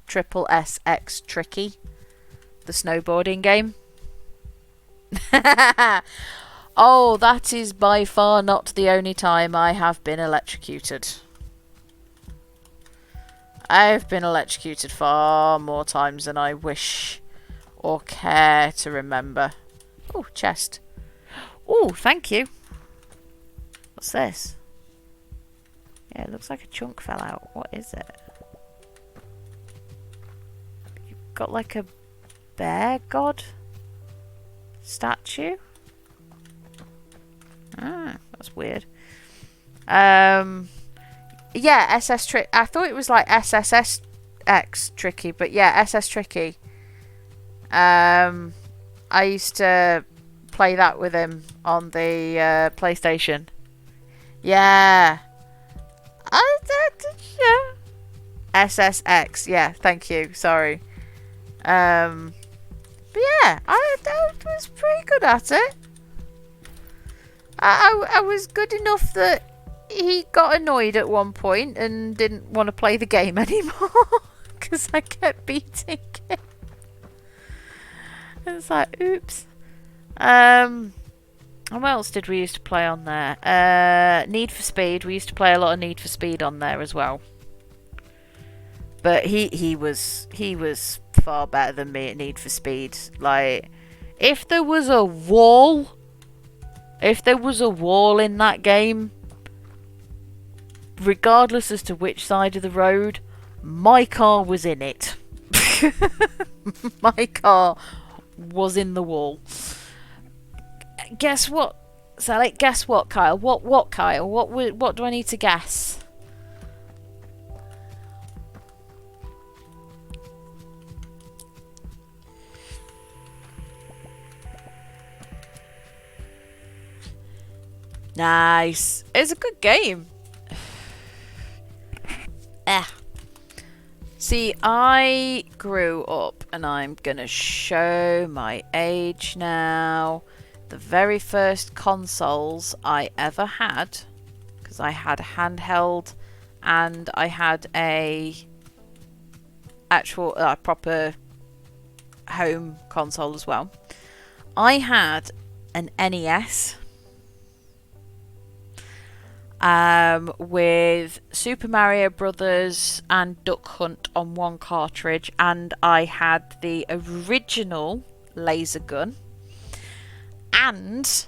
Triple SX Tricky, the snowboarding game. Oh, that is by far not the only time I have been electrocuted. I've been electrocuted far more times than I wish or care to remember. Oh, chest. Oh, thank you. What's this? Yeah, it looks like a chunk fell out. What is it? You've got like a bear god statue? Ah, that's weird. Yeah, SS Tricky. I thought it was like SSX Tricky, but yeah, SS Tricky. I used to play that with him on the PlayStation. Yeah. Yeah. SSX. Yeah, thank you. Sorry. But yeah, I was pretty good at it. I was good enough that he got annoyed at one point and didn't want to play the game anymore because I kept beating him. It's like, oops. What else did we used to play on there? Need for Speed. We used to play a lot of Need for Speed on there as well. But he was far better than me at Need for Speed. Like, if there was a wall in that game, regardless as to which side of the road, my car was in it. My car was in the wall. Guess what, Sally? Guess what, Kyle? What, Kyle? What do I need to guess? Nice. It's a good game. See, I grew up, and I'm gonna show my age now. The very first consoles I ever had, because I had a handheld and I had a actual proper home console as well. I had an NES. with Super Mario Brothers and Duck Hunt on one cartridge, and I had the original laser gun, and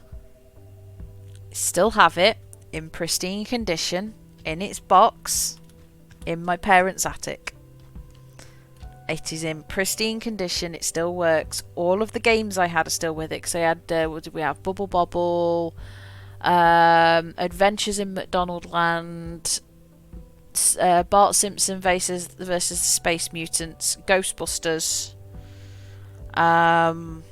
still have it in pristine condition in its box in my parents' attic. It is in pristine condition. It still works. All of the games I had are still with it. Because I had, what did we have? Bubble Bobble, Adventures in McDonald Land, Bart Simpson versus the Space Mutants, Ghostbusters, and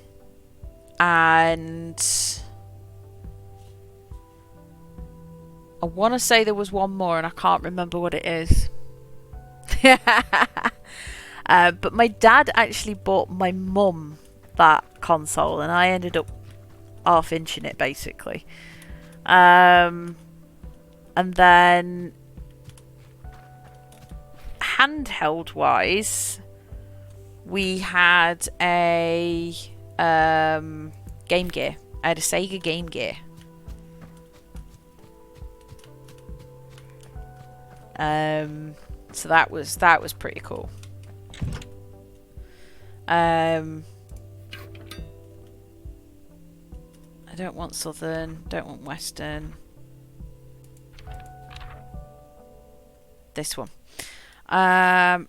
I want to say there was one more, and I can't remember what it is. But my dad actually bought my mum that console, and I ended up half-inching it, basically. And then, handheld-wise, we had a Game Gear. I had a Sega Game Gear. So that was pretty cool. I don't want Southern, don't want Western. This one. No.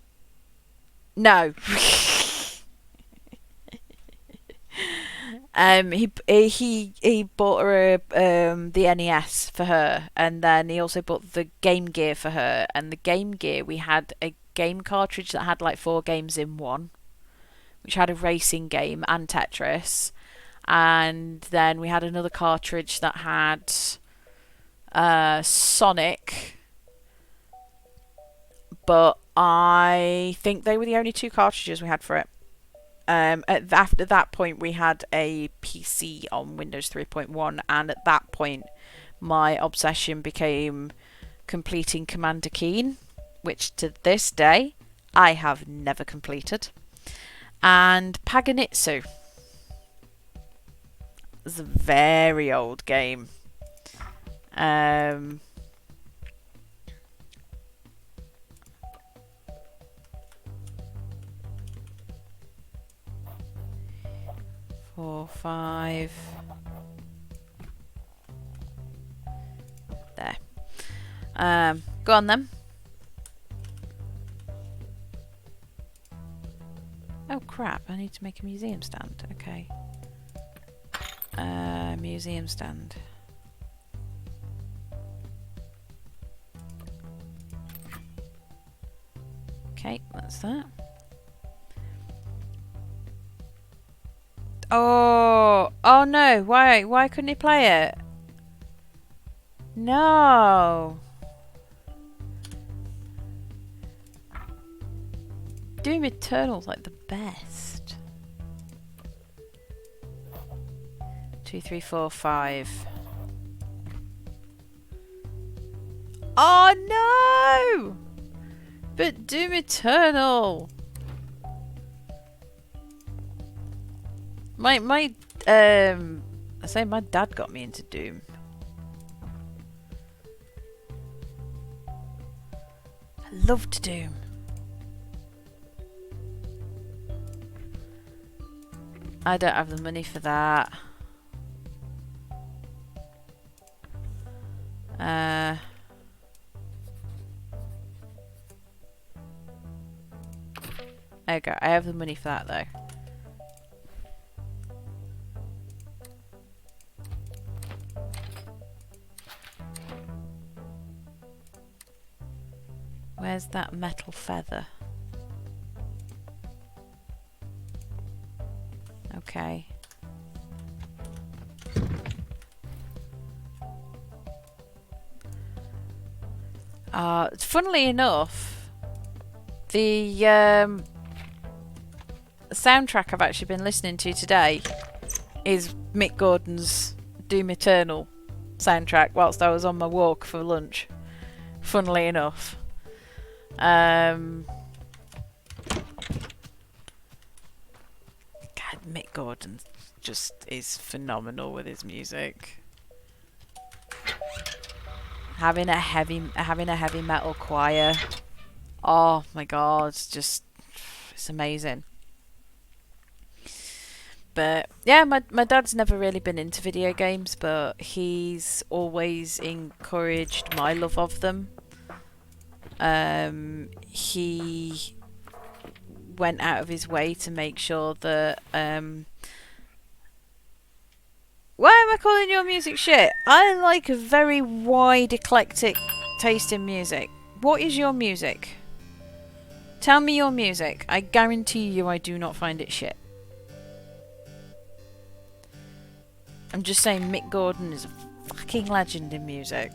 He bought her the NES for her, and then he also bought the Game Gear for her. And the Game Gear, we had a game cartridge that had like 4 games in one, which had a racing game and Tetris. And then we had another cartridge that had Sonic, but I think they were the only 2 cartridges we had for it. After that point, we had a PC on Windows 3.1, and at that point, my obsession became completing Commander Keen, which to this day, I have never completed, and Paganitsu. It's a very old game. 4, 5. There. Go on then. Oh crap, I need to make a museum stand. Okay. Museum stand. Okay, that's that. Oh no! Why couldn't he play it? No. Doom Eternal's like the best. 2, 3, 4, 5. Oh no! But Doom Eternal. I say my dad got me into Doom. I loved Doom. I don't have the money for that. There you go. I have the money for that though. Where's that metal feather? Okay. Funnily enough, the soundtrack I've actually been listening to today is Mick Gordon's Doom Eternal soundtrack whilst I was on my walk for lunch. Funnily enough. God, Mick Gordon just is phenomenal with his music. having a heavy metal choir. Oh my god, it's amazing. But yeah, my dad's never really been into video games, but he's always encouraged my love of them. He went out of his way to make sure that why am I calling your music shit? I like a very wide, eclectic taste in music. What is your music? Tell me your music. I guarantee you I do not find it shit. I'm just saying Mick Gordon is a fucking legend in music.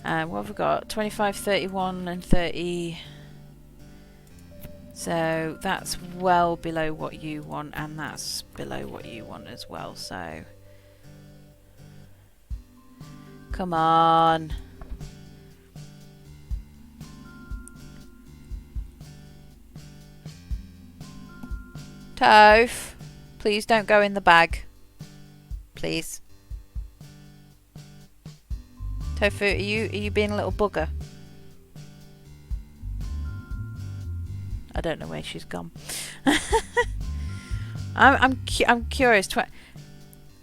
What have we got? 25, 31 and 30. So that's well below what you want, and that's below what you want as well, so... Come on. Toph, please don't go in the bag. Please. Tofu, are you being a little bugger? I don't know where she's gone. I'm curious.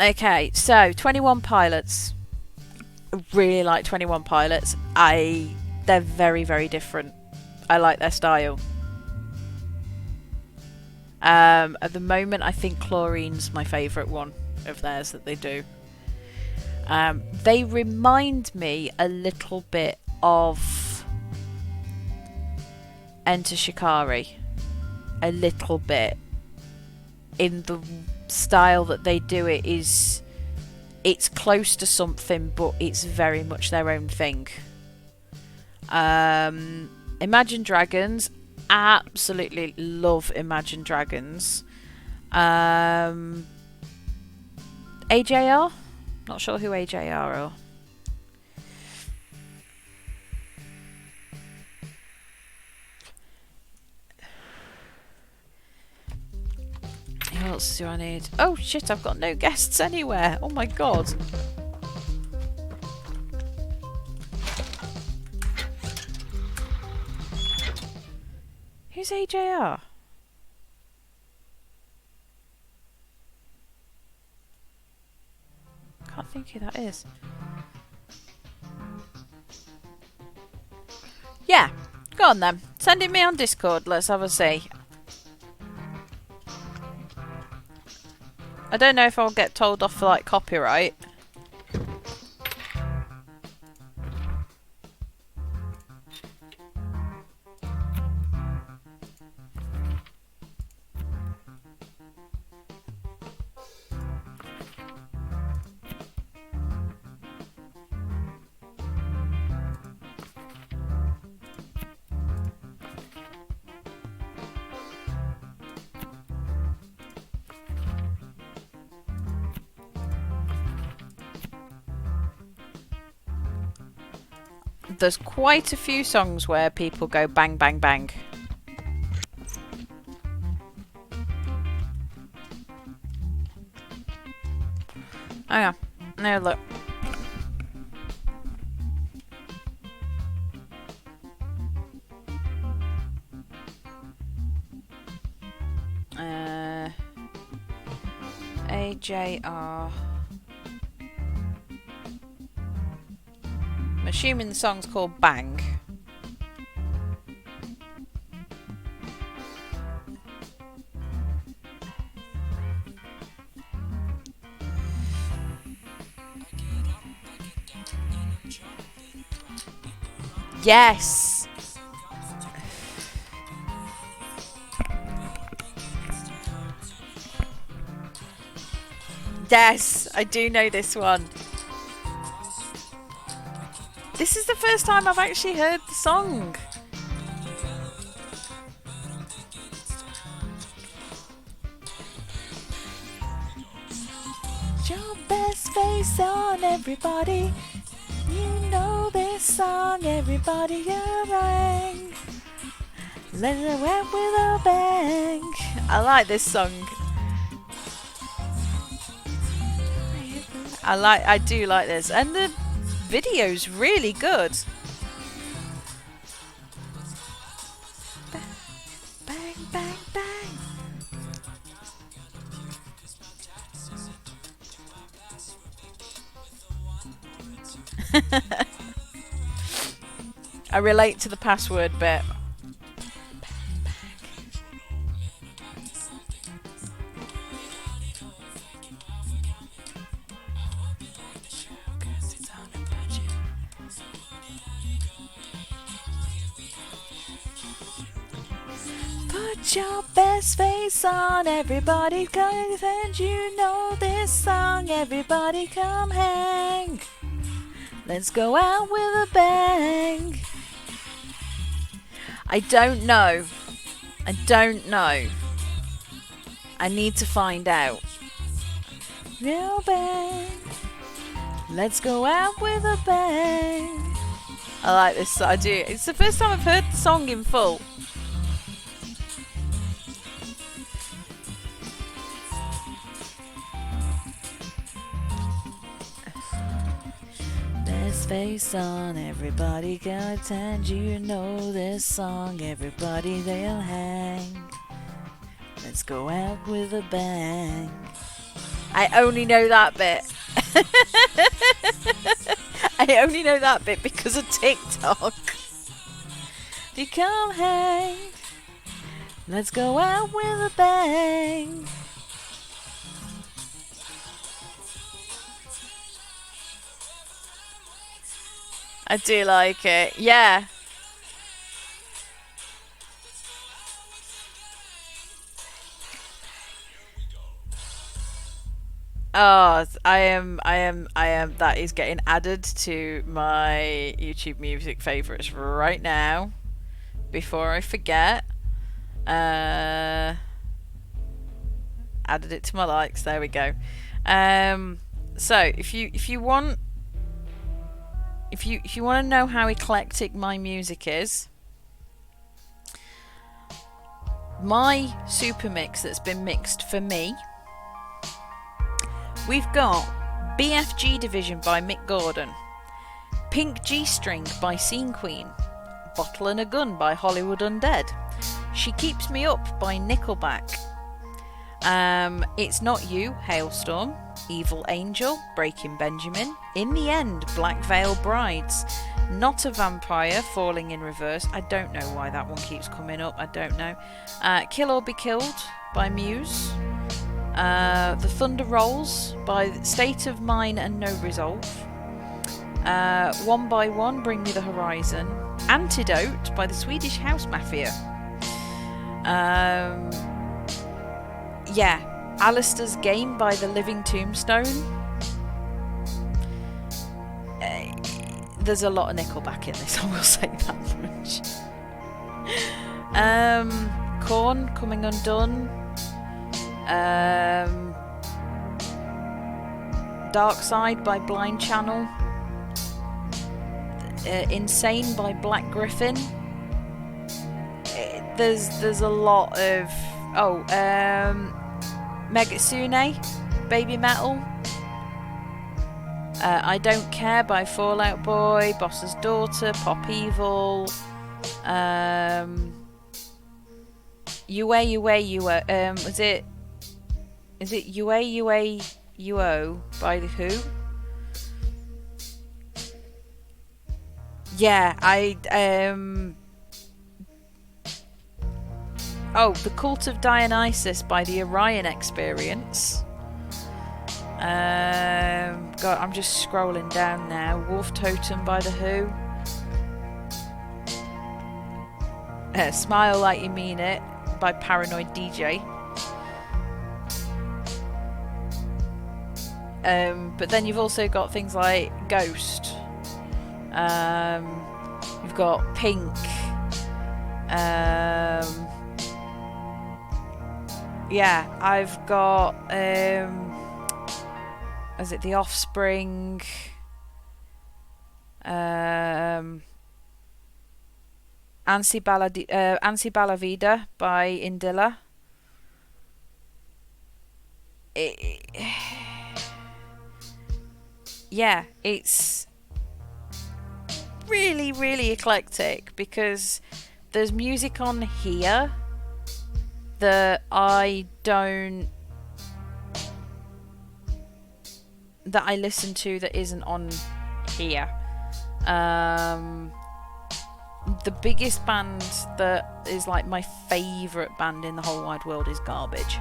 Okay, so 21 Pilots. I really like 21 Pilots. They're very, very different. I like their style. At the moment, I think Chlorine's my favourite one of theirs that they do. They remind me a little bit of Enter Shikari. A little bit. In the style that they do it is... It's close to something, but it's very much their own thing. Imagine Dragons. Absolutely love Imagine Dragons. AJR? Not sure who AJR are. Who else do I need? Oh shit, I've got no guests anywhere. Oh my god. Who's AJR? Can't think who that is. Yeah, go on then. Send it me on Discord. Let's have a see. I don't know if I'll get told off for like copyright. There's quite a few songs where people go bang, bang, bang. Hang on. No, look. AJR. I'm assuming the song's called Bang. Yes! Yes, I do know this one. This is the first time I've actually heard the song. Your best face on everybody. You know this song, everybody around. Let it went with a bang. I like this song. I do like this, and video's really good. Bang, bang, bang. I relate to the password bit. Put your best face on, everybody come and you know this song, everybody come hang. Let's go out with a bang. I don't know. I need to find out. Real bang. Let's go out with a bang. I like this. I do. It's the first time I've heard the song in full. Best face on, everybody go attend. You know this song, everybody they'll hang. Let's go out with a bang. I only know that bit. I only know that bit because of TikTok. You come hang. Let's go out with a bang. I do like it. Yeah. Oh, I am. That is getting added to my YouTube music favorites right now. Before I forget. Added it to my likes. There we go. So if you want to know how eclectic my music is, my super mix that's been mixed for me, we've got BFG Division by Mick Gordon, Pink G-String by Scene Queen, Bottle and a Gun by Hollywood Undead, She Keeps Me Up by Nickelback, It's Not You, Hailstorm, Evil Angel, Breaking Benjamin, In the End, Black Veil Brides, Not a Vampire, Falling in Reverse. I don't know why that one keeps coming up. I don't know. Kill or Be Killed by Muse. The Thunder Rolls by State of Mind and No Resolve. One by One, Bring Me the Horizon. Antidote by the Swedish House Mafia. Yeah. Alistair's Game by the Living Tombstone. There's a lot of Nickelback in this, I will say that much. Korn, Coming Undone. Dark Side by Blind Channel. Insane by Black Griffin. There's a lot of Megatsune, Baby Metal. I Don't Care by Fall Out Boy, Boss's Daughter, Pop Evil. Is it UA by The Who? Yeah, The Cult of Dionysus by the Orion Experience. God, I'm just scrolling down now. Wolf Totem by The Who. Smile Like You Mean It by Paranoid DJ. But then you've also got things like Ghost. You've got Pink. Yeah, I've got is it The Offspring? Ansi Balla Vida by Indilla. Yeah, it's really, really eclectic because there's music on here that I listen to that isn't on here. The biggest band that is like my favourite band in the whole wide world is Garbage.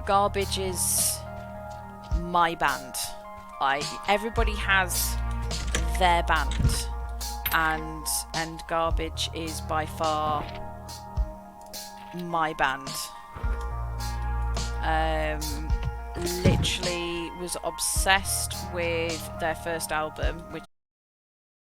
Garbage is my band. Everybody has their band, and Garbage is by far my band. Literally was obsessed with their first album, which